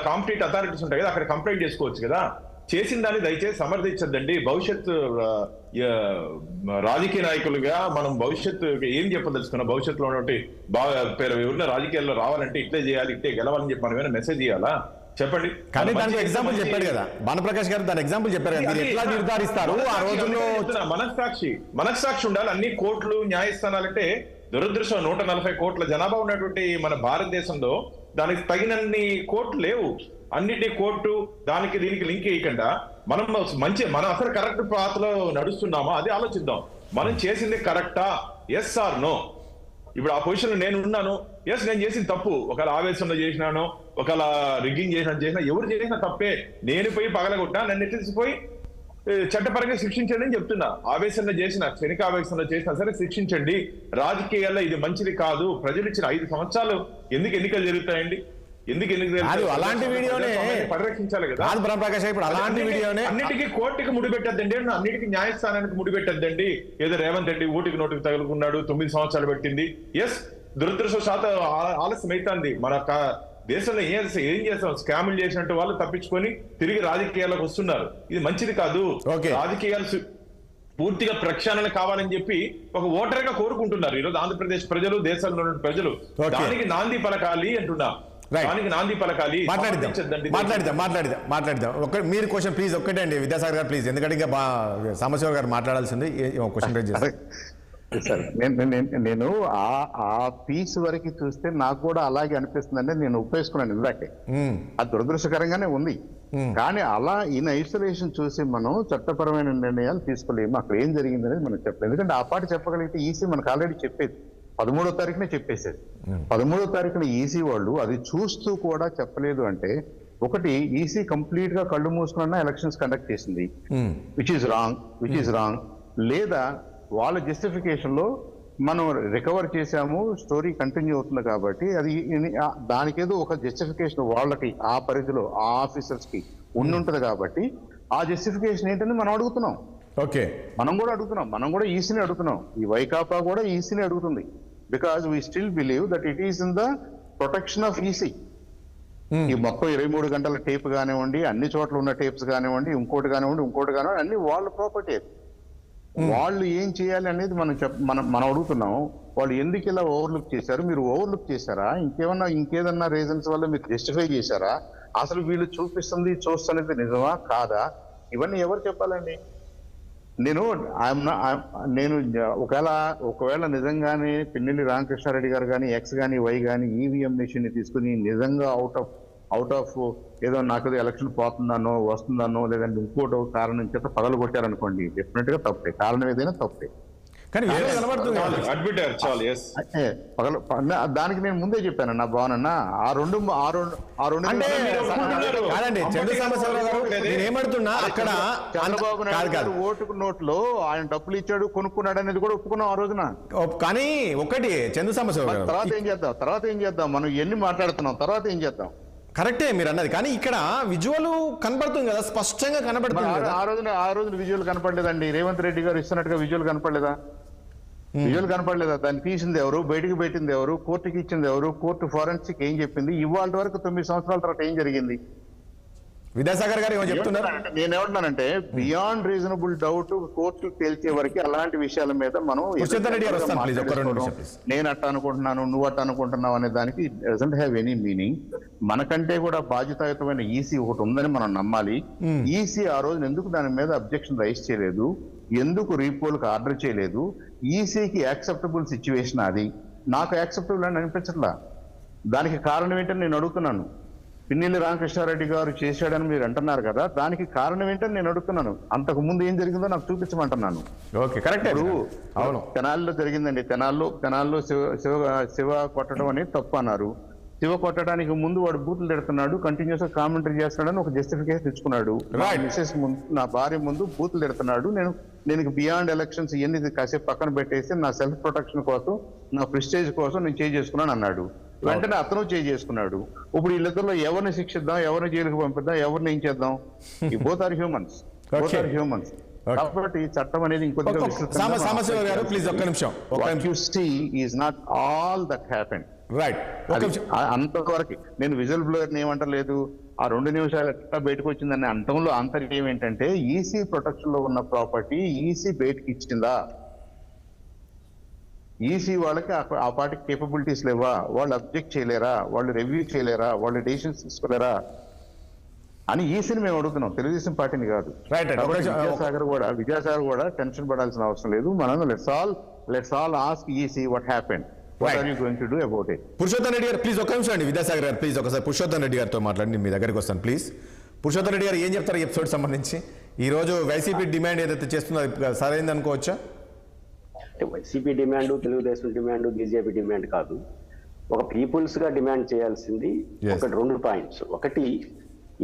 కాంపిటెంట్ అథారిటీస్ ఉంటాయి కదా, అక్కడ కంప్లైంట్ చేసుకోవచ్చు కదా. చేసిన దాన్ని దయచేసి సమర్థించద్దండి. భవిష్యత్తు రాజకీయ నాయకులుగా మనం భవిష్యత్తు ఏం చెప్పదలుచుకున్నా, భవిష్యత్తులో ఉన్నటువంటి బాగా ఎవరిన రాజకీయాల్లో రావాలంటే ఇట్లే చేయాలి, ఇట్లే గెలవాలని చెప్పి మనం ఏమైనా మెసేజ్ ఇవ్వాలా? చెప్పండి. కానీ దానికి ఎగ్జాంపుల్ చెప్పాడు కదా భానుప్రకాష్ గారు, దాని ఎగ్జాంపుల్ చెప్పారు కదా, మీరు ఎట్లా నిర్ధారిస్తారు ఆ రోజుల్లో? మనస్సాక్షి ఉండాలి. అన్ని కోర్టులు న్యాయస్థానాలంటే దురదృష్టం 140 కోట్ల జనాభా ఉన్నటువంటి మన భారతదేశంలో దానికి తగినన్ని కోర్టు లేవు. అన్నిటి కోర్టు దానికి దీనికి లింక్ వేయకుండా మనం అసలు కరెక్ట్ పాత్రలో నడుస్తున్నామా అది ఆలోచిద్దాం. మనం చేసింది కరెక్టా, ఎస్ ఆర్ నో? ఇప్పుడు ఆ పొజిషన్ లో నేను ఉన్నాను, ఎస్ నేను చేసిన తప్పు, ఒకవేళ ఆవేశంలో చేసినాను, ఒకవేళ రిగ్గింగ్ చేసినా ఎవరు చేసినా తప్పే, నేను పోయి పగలగొట్టినా నన్ను ఎత్తిసిపోయి చట్టపరంగా శిక్షించండి అని చెప్తున్నా. ఆవేశంలో చేసిన, క్షణిక ఆవేశంలో చేసినా సరే శిక్షించండి. రాజకీయాల్లో ఇది మంచిది కాదు. ప్రజలు ఇచ్చిన 5 సంవత్సరాలు ఎందుకు ఎన్నికలు జరుగుతాయండి? అలాంటి వీడియోనే పరిరక్షించాలి కదా. ఇప్పుడు అలాంటి వీడియోనే అన్నిటికీ కోర్టుకి ముడిపెట్టద్దండి, అన్నిటికీ న్యాయస్థానానికి ముడిపెట్టద్దండి. ఏదో రేవంత్ రెడ్డి ఓటుకి నోటుకి తగులుకున్నాడు, 9 సంవత్సరాలు పెట్టింది. ఎస్, దురదృష్టవశాత్తు ఆలస్యం అవుతుంది. మన దేశంలో ఏం చేస్తాం, స్కాములు చేసినట్టు వాళ్ళు తప్పించుకొని తిరిగి రాజకీయాలకు వస్తున్నారు. ఇది మంచిది కాదు. రాజకీయాలు పూర్తిగా ప్రక్షాళన కావాలని చెప్పి ఒక ఓటర్ గా కోరుకుంటున్నారు ఈరోజు ఆంధ్రప్రదేశ్ ప్రజలు, దేశంలో ఉన్న ప్రజలు. దానికి నాంది పలకాలి అంటున్నా. దానికి నాంది పలకాలి. మాట్లాడదాం. మీరు క్వశ్చన్ ప్లీజ్ ఒక్కటే అండి విద్యాసాగర్ గారు ప్లీజ్, ఎందుకంటే ఇంకా సాంబశివ గారు మాట్లాడాల్సింది. క్వశ్చన్ రేజ్ చేస్తారు సార్. నేను ఆ పీస్ వరకు చూస్తే నాకు కూడా అలాగే అనిపిస్తుందంటే నేను ఒప్పేసుకున్నాను ఇందాకే. అది దురదృష్టకరంగానే ఉంది. కానీ అలా ఇన్ ఐసోలేషన్ చూసి మనం చట్టపరమైన నిర్ణయాలు తీసుకోలేము. అక్కడ ఏం జరిగింది అనేది మనం చెప్పలేదు. ఎందుకంటే ఆ పాట చెప్పగలిగితే ఈసీ మనకు ఆల్రెడీ చెప్పేది 13వ తారీఖునే చెప్పేసేది. 13వ తారీఖున ఈసీ వాళ్ళు అది చూస్తూ కూడా చెప్పలేదు అంటే, ఒకటి ఈసీ కంప్లీట్ గా కళ్ళు మూసుకున్నా ఎలక్షన్స్ కండక్ట్ చేసింది, విచ్ ఈస్ రాంగ్. లేదా వాళ్ళ జస్టిఫికేషన్ లో మనం రికవర్ చేశాము, స్టోరీ కంటిన్యూ అవుతుంది కాబట్టి అది దానికేదో ఒక జస్టిఫికేషన్ వాళ్ళకి ఆ పరిధిలో ఆ ఆఫీసర్స్ కి ఉండుంటది కాబట్టి ఆ జస్టిఫికేషన్ ఏంటని మనం అడుగుతున్నాం. మనం కూడా ఈసీని అడుగుతున్నాం. ఈ వైకాపా కూడా ఈసీని అడుగుతుంది. Because we still believe that it is in the protection of EC. ఈ మొత్తం 23 గంటల టేప్ కానివ్వండి, అన్ని చోట్ల ఉన్న టేప్స్ కానివ్వండి, ఇంకోటి కానివ్వండి అన్ని వాళ్ళ ప్రాపర్టీ. వాళ్ళు ఏం చేయాలి అనేది మనం అడుగుతున్నాం. వాళ్ళు ఎందుకు ఇలా ఓవర్లుక్ చేశారు? మీరు ఓవర్లుక్ చేశారా? ఇంకేదన్నా రీజన్స్ వల్ల మీరు జస్టిఫై చేశారా? అసలు వీళ్ళు చూస్తున్నది నిజమా కాదా? ఇవన్నీ ఎవరు చెప్పాలండి? నేను ఒకవేళ నిజంగానే పిన్నెల్లి రామకృష్ణారెడ్డి గారు కానీ, ఎక్స్ కానీ, వై కానీ ఈవీఎం మిషన్ ని తీసుకుని నిజంగా అవుట్ ఆఫ్ ఏదో నాకు ఎలక్షన్ పోతుందనో వస్తుందనో లేదంటే ఇంకోటో కారణం చేత పగలు కొట్టారనుకోండి, డెఫినెట్ గా తప్పే. కారణం ఏదైనా తప్పే. కానీ దానికి నేను ముందే చెప్పాను నా భావన. ఆ రెండు చంద్రబాబు నాయుడు గారు ఓటుకు నోట్లో ఆయన డబ్బులు ఇచ్చాడు, కొనుక్కున్నాడు అనేది కూడా ఒప్పుకున్నాం ఆ రోజున. కానీ ఒకటి చంద్ర సాంబశివరావు తర్వాత ఏం చేద్దాం మనం ఎన్ని మాట్లాడుతున్నాం, తర్వాత ఏం చేద్దాం? కరెక్టే మీరు అన్నది. కానీ ఇక్కడ విజువల్ కనపడుతుంది కదా, స్పష్టంగా కనపడుతుంది కదా. ఆ రోజున విజువల్ కనపడలేదండి. రేవంత్ రెడ్డి గారు ఇస్తున్నట్టుగా విజువల్ కనపడలేదా? దాన్ని తీసింది ఎవరు? బయటికి పెట్టింది ఎవరు? కోర్టుకి ఇచ్చింది ఎవరు? కోర్టు ఫోరెన్సిక్ ఏం చెప్పింది? ఇవాళ వరకు 9 సంవత్సరాల తర్వాత ఏం జరిగింది? విద్యాసాగర్ గారు ఏమో చెప్తున్నారు. నేనేమంటున్నానంటే బియాండ్ రీజనబుల్ డౌట్ కోర్టు తేల్చే వరకు అలాంటి విషయాల మీద మనం నేను అట్ట అనుకుంటున్నాను, నువ్వు అట్ట అనుకుంటున్నావు అనే దానికి డజంట్ హ్యావ్ ఎనీ మీనింగ్. మనకంటే కూడా బాధ్యతాయుతమైన ఈసీ ఒకటి ఉందని మనం నమ్మాలి. ఈసీ ఆ రోజున ఎందుకు దాని మీద అబ్జెక్షన్ రైజ్ చేయలేదు? ఎందుకు రీపోల్కి ఆర్డర్ చేయలేదు? ఈసీకి యాక్సెప్టబుల్ సిచ్యువేషన్ అది. నాకు యాక్సెప్టబుల్ అని అనిపించట్లా. దానికి కారణం ఏంటని నేను అడుగుతున్నాను. పిన్నెల్లి రామకృష్ణారెడ్డి గారు చేశాడని మీరు అంటున్నారు కదా, దానికి కారణం ఏంటని నేను అడుగుతున్నాను. అంతకు ముందు ఏం జరిగిందో నాకు చూపించమంటున్నాను. తెనాలిలో జరిగిందండి. తెనాల్లో శివ కొట్టడం అనేది తప్పు అన్నారు. శివ కొట్టడానికి ముందు వాడు బూతులు తిడుతున్నాడు, కంటిన్యూస్ గా కామెంటరీ చేస్తున్నాడని ఒక జస్టిఫికేషన్ ఇచ్చుకున్నాడు. నా భార్య ముందు బూతులు తిడుతున్నాడు, నేను నేను బియాండ్ ఎలక్షన్స్ ఇవన్నీ కాసేపు పక్కన పెట్టేసి నా సెల్ఫ్ ప్రొటెక్షన్ కోసం, నా ప్రెస్టేజ్ కోసం నేను చేసుకున్నాను అన్నాడు. వెంటనే అతను చేసుకున్నాడు. ఇప్పుడు వీళ్ళిద్దరిలో ఎవరిని శిక్షిద్దాం, ఎవరిని జైలుకి పంపిద్దాం, ఎవరిని ఏం చేద్దాం? ఈ బోత్ ఆర్ హ్యూమన్స్. కాబట్టి చట్టం అనేది ఇంకొద్దిగా అంతవరకు నేను విజిల్ బ్లోయర్ ఏమంటలేదు. ఆ 2 నిమిషాలు ఎట్లా బయటకు వచ్చిందని అంటంలో ఆంతర్యం ఏంటంటే ఈసీ ప్రొటెక్షన్ లో ఉన్న ప్రాపర్టీ ఈసీ బయటకి ఇచ్చిందా? ఈసీ వాళ్ళకి ఆ పార్టీ కేపబిలిటీస్ లేవా? వాళ్ళు అబ్జెక్ట్ చేయలేరా? వాళ్ళు రివ్యూ చేయలేరా? వాళ్ళు డెసిషన్స్ తీసుకోలేరా అని ఈసీని మేము అడుగుతున్నాం, తెలుగుదేశం పార్టీని కాదు. విద్యాసాగర్ కూడా టెన్షన్ పడాల్సిన అవసరం లేదు. మనం let's all ask EC what happened, what are you going to do about it. Purushottam Reddy గారు ప్లీజ్ ఒక్క నిమిషం అండి. విద్యాసాగర్ గారు ప్లీజ్ ఒకసారి పురుషోత్తం రెడ్డి గారితో మాట్లాడి మీ దగ్గరికి వస్తాను ప్లీజ్. పురుషోత్తం రెడ్డి గారు ఏం చెప్తారు ఎపిసోడ్ సంబంధించి? ఈ రోజు వైసీపీ డిమాండ్ ఏదైతే చేస్తుందో సరైంది అనుకోవచ్చా? అంటే YCP demand, Telugu Desam demand, BJP demand కాదు. ఒక పీపుల్స్ గా డిమాండ్ చేయాల్సింది ఒకటి 2 పాయింట్స్. ఒకటి,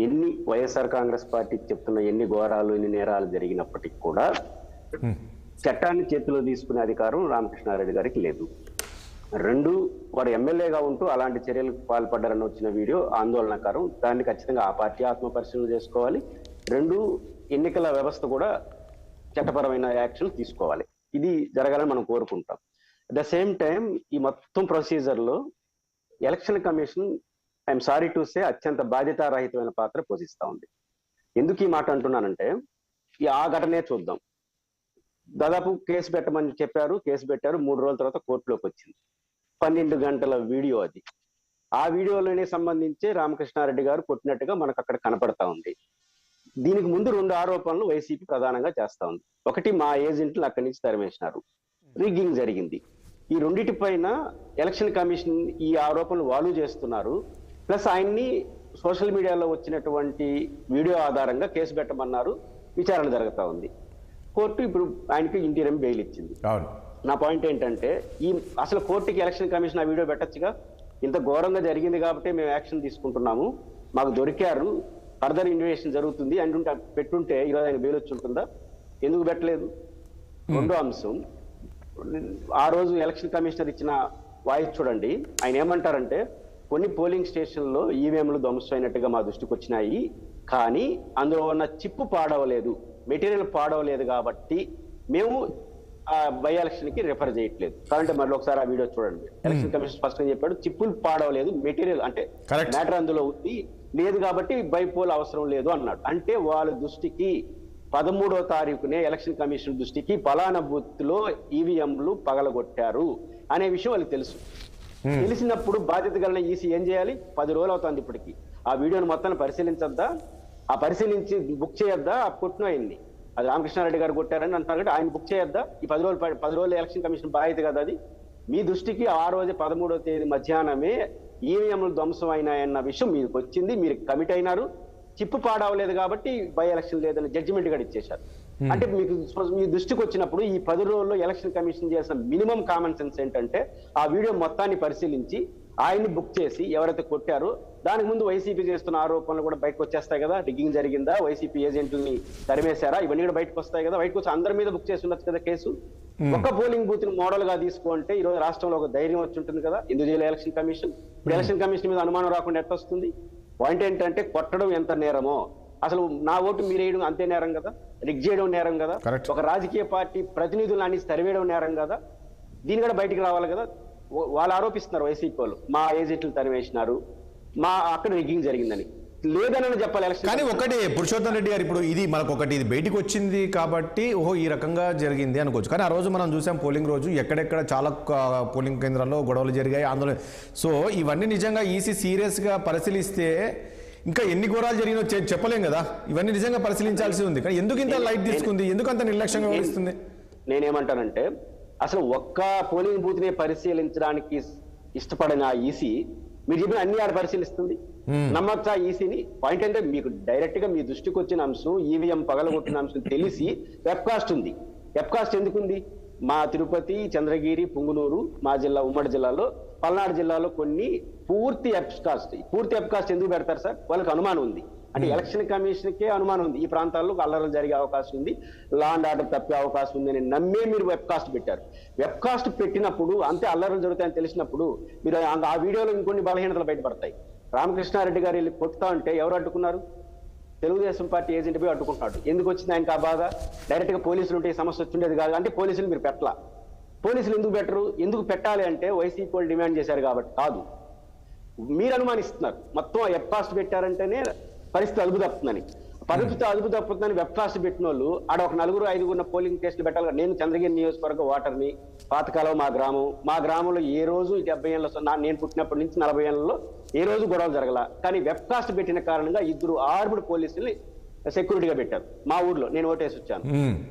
ఎన్ని వైఎస్ఆర్ కాంగ్రెస్ పార్టీ చెప్తున్న ఎన్ని ఘోరాలు, ఎన్ని నేరాలు జరిగినప్పటికీ కూడా చట్టాన్ని చేతిలో తీసుకునే అధికారం రామకృష్ణారెడ్డి గారికి లేదు. 2, వారు ఎమ్మెల్యేగా ఉంటూ అలాంటి చర్యలకు పాల్పడ్డారని వచ్చిన వీడియో ఆందోళనకారం. దాన్ని ఖచ్చితంగా ఆ పార్టీ ఆత్మపరిశీలన చేసుకోవాలి. 2, ఎన్నికల వ్యవస్థ కూడా చట్టపరమైన యాక్షన్ తీసుకోవాలి. ఇది జరగాలని మనం కోరుకుంటాం. అట్ ద సేమ్ టైం ఈ మొత్తం ప్రొసీజర్ లో election commission I'm sorry to say అత్యంత బాధ్యతారహితమైన పాత్ర పోషిస్తా ఉంది. ఎందుకు ఈ మాట అంటున్నానంటే, ఆ ఘటనే చూద్దాం. దాదాపు కేసు పెట్టమని చెప్పారు, కేసు పెట్టారు. 3 రోజుల తర్వాత కోర్టులోకి వచ్చింది. 12 గంటల వీడియో అది. ఆ వీడియోలోనే సంబంధించి రామకృష్ణారెడ్డి గారు కొట్టినట్టుగా మనకు అక్కడ కనపడతా ఉంది. దీనికి ముందు 2 ఆరోపణలు వైసీపీ ప్రధానంగా చేస్తా ఉంది. ఒకటి, మా ఏజెంట్లు అక్కడి నుంచి తరిమేసినారు, రిగ్గింగ్ జరిగింది. ఈ రెండిటిపైన ఎలక్షన్ కమిషన్ ఈ ఆరోపణలు వాళ్ళు చేస్తున్నారు. ప్లస్ ఆయన్ని సోషల్ మీడియాలో వచ్చినటువంటి వీడియో ఆధారంగా కేసు పెట్టమన్నారు. విచారణ జరుగుతా ఉంది. కోర్టు ఇప్పుడు ఆయనకి ఇంటీరియం బెయిల్ ఇచ్చింది. నా పాయింట్ ఏంటంటే, అసలు కోర్టుకి ఎలక్షన్ కమిషన్ ఆ వీడియో పెట్టచ్చుగా. ఇంత ఘోరంగా జరిగింది కాబట్టి మేము యాక్షన్ తీసుకుంటున్నాము, మాకు దొరికారు, ఫర్దర్ ఇన్వెస్టిగేషన్ జరుగుతుంది అంటుంటే పెట్టుంటే ఈరోజు ఆయన బెయిల్ వచ్చి ఉంటుందా? ఎందుకు పెట్టలేదు? 2వ అంశం, ఆ రోజు ఎలక్షన్ కమిషనర్ ఇచ్చిన వాయిస్ చూడండి. ఆయన ఏమంటారంటే, కొన్ని పోలింగ్ స్టేషన్లో ఈవీఎంలు ధ్వంసం అయినట్టుగా మా దృష్టికి వచ్చినాయి, కానీ అందులో ఉన్న చిప్పు పాడవలేదు, మెటీరియల్ పాడవలేదు కాబట్టి మేము ఆ బై ఎలక్షన్ కి రిఫర్ చేయట్లేదు. కాబట్టి మళ్ళీ ఒకసారి ఆ వీడియో చూడండి. ఎలక్షన్ కమిషన్ స్పష్టంగా చెప్పాడు, చిప్పులు పాడవలేదు, మెటీరియల్ అంటే మ్యాటర్ అందులో ఉంది లేదు కాబట్టి బై పోల్ అవసరం లేదు అన్నాడు. అంటే వాళ్ళ దృష్టికి 13వ తారీఖునే ఎలక్షన్ కమిషన్ దృష్టికి ఫలానా బూత్ లో ఈవీఎంలు పగలగొట్టారు అనే విషయం వాళ్ళకి తెలుసు. తెలిసినప్పుడు బాధ్యత కలిగిన ఈసీ ఏం చేయాలి? 10 రోజులు అవుతుంది ఇప్పటికి. ఆ వీడియోని మొత్తాన్ని పరిశీలించద్దా? ఆ పరిశీలించి బుక్ చేయొద్దా? ఆ కొట్టిన ఆయన్ని, అది రామకృష్ణారెడ్డి గారు కొట్టారని అంటున్నారు కాబట్టి ఆయన బుక్ చేయొద్దా? ఈ 10 రోజులు ఎలక్షన్ కమిషన్ బాధ్యత కదా అది. మీ దృష్టికి ఆ రోజు 13వ తేదీ మధ్యాహ్నమే ఈవీఎంలు ధ్వంసం అయినాయన్న విషయం మీకు వచ్చింది, మీరు కమిట్ అయినారు. చిప్పు పాడవలేదు కాబట్టి బై ఎలక్షన్ లేదని జడ్జిమెంట్ కూడా ఇచ్చేశారు. అంటే మీకు మీ దృష్టికి వచ్చినప్పుడు ఈ 10 రోజుల్లో ఎలక్షన్ కమిషన్ చేసిన మినిమం కామన్ సెన్స్ ఏంటంటే, ఆ వీడియో మొత్తాన్ని పరిశీలించి ఆయన్ని బుక్ చేసి ఎవరైతే కొట్టారో దానికి ముందు వైసీపీ చేస్తున్న ఆరోపణలు కూడా బయటకు వచ్చేస్తాయి కదా. రిగ్గింగ్ జరిగిందా, వైసీపీ ఏజెంట్లని తరిమేశారా, ఇవన్నీ కూడా బయటకు వస్తాయి కదా. బయటకు వచ్చి అందరి మీద బుక్ చేసి ఉండొచ్చు కదా కేసు. ఒక పోలింగ్ బూత్ ని మోడల్ గా తీసుకుంటే ఈ రోజు రాష్ట్రంలో ఒక ధైర్యం వచ్చి ఉంటుంది కదా. ఎందుకు చేయలేదు ఎలక్షన్ కమిషన్? ఎలక్షన్ కమిషన్ మీద అనుమానం రాకుండా ఎట్లా వస్తుంది? పాయింట్ ఏంటంటే, కొట్టడం ఎంత నేరమో, అసలు నా ఓటు మీరు వేయడం అంతే నేరం కదా. రిగ్ చేయడం నేరం కదా. ఒక రాజకీయ పార్టీ ప్రతినిధులను అన్ని తరివేయడం నేరం కదా. దీని కూడా బయటికి రావాలి కదా. వాళ్ళు ఆరోపిస్తున్నారు వైసీపీ వాళ్ళు, మా ఏజెంట్లు తరివేసినారు, మా అక్కడ రిగ్గింగ్ జరిగిందని. లేదని చెప్పాలి ఎలక్షన్. కానీ ఒకటి పురుషోత్తం రెడ్డి గారు, ఇప్పుడు ఇది మనకు ఒకటి ఇది బయటికి వచ్చింది కాబట్టి ఓహో ఈ రకంగా జరిగింది అనుకోవచ్చు. కానీ ఆ రోజు మనం చూసాం పోలింగ్ రోజు ఎక్కడెక్కడ చాలా పోలింగ్ కేంద్రాల్లో గొడవలు జరిగాయి, ఆందోళన. సో ఇవన్నీ నిజంగా ఈసీ సీరియస్గా పరిశీలిస్తే ఇంకా ఎన్ని ఘోరాలు జరిగినో చెప్పలేం కదా. ఇవన్నీ నిజంగా పరిశీలించాల్సి ఉంది. కానీ ఎందుకు ఇంత లైట్ తీసుకుంది, ఎందుకు అంత నిర్లక్ష్యంగా వ్యవహరిస్తుంది? నేనేమంటానంటే, అసలు ఒక్క పోలింగ్ బూత్ ని పరిశీలించడానికి ఇష్టపడిన ఈసీ మీరు చెప్పిన అన్ని ఆడ పరిశీలిస్తుంది. నమ్మచ్చా ఈసీని? పాయింట్ అంటే, మీకు డైరెక్ట్ గా మీ దృష్టికి వచ్చిన అంశం ఈవీఎం పగలగొట్టిన అంశం తెలిసి వెబ్కాస్ట్ ఉంది. వెబ్కాస్ట్ ఎందుకుంది? మా తిరుపతి, చంద్రగిరి, పుంగునూరు, మా జిల్లా ఉమ్మడి జిల్లాలో, పల్నాడు జిల్లాలో కొన్ని పూర్తి వెబ్కాస్ట్ ఎందుకు పెడతారు సార్? వాళ్ళకి అనుమానం ఉంది. అంటే ఎలక్షన్ కమిషన్ కే అనుమానం ఉంది ఈ ప్రాంతాల్లో అల్లర్లు జరిగే అవకాశం ఉంది, లా అండ్ ఆర్డర్ తప్పే అవకాశం ఉంది అని నమ్మే మీరు వెబ్ కాస్ట్ పెట్టారు. వెబ్ కాస్ట్ పెట్టినప్పుడు అంతే అల్లర్లు జరుగుతాయని తెలిసినప్పుడు మీరు ఆ వీడియోలో ఇంకొన్ని బలహీనతలు బయటపడతాయి. రామకృష్ణారెడ్డి గారు వెళ్ళి కొట్టుతా ఉంటే ఎవరు అడ్డుకున్నారు? తెలుగుదేశం పార్టీ ఏజెంట్ పోయి అడ్డుకుంటున్నాడు. ఎందుకు వచ్చింది ఆయనకు ఆ బాధ? డైరెక్ట్ గా పోలీసులు ఉంటే ఈ సమస్య వచ్చిండేది కాదు. అంటే పోలీసులు మీరు పెట్టలా. పోలీసులు ఎందుకు పెట్టరు? ఎందుకు పెట్టాలి అంటే వైసీపీ వాళ్ళు డిమాండ్ చేశారు కాబట్టి కాదు, మీరు అనుమానిస్తున్నారు. మొత్తం వెబ్ కాస్ట్ పెట్టారంటేనే పరిస్థితి అదుపు తప్పుతుందని. పరిస్థితి అదుపు తప్పుతుందని వెబ్ కాస్ట్ పెట్టిన వాళ్ళు ఆడ ఒక 4-5 పోలింగ్ కేసులు పెట్టాలి. నేను చంద్రగిరి నియోజకవర్గ ఓటర్ని, పాతకాలం మా గ్రామంలో ఏ రోజు 70 ఏళ్ళ నేను పుట్టినప్పటి నుంచి 40 ఏళ్లలో ఏ రోజు గొడవలు జరగల. కానీ వెబ్ కాస్ట్ పెట్టిన కారణంగా 2 ఆర్మ్డ్ పోలీసుల్ని సెక్యూరిటీగా పెట్టారు మా ఊర్లో. నేను ఓటేసి వచ్చాను.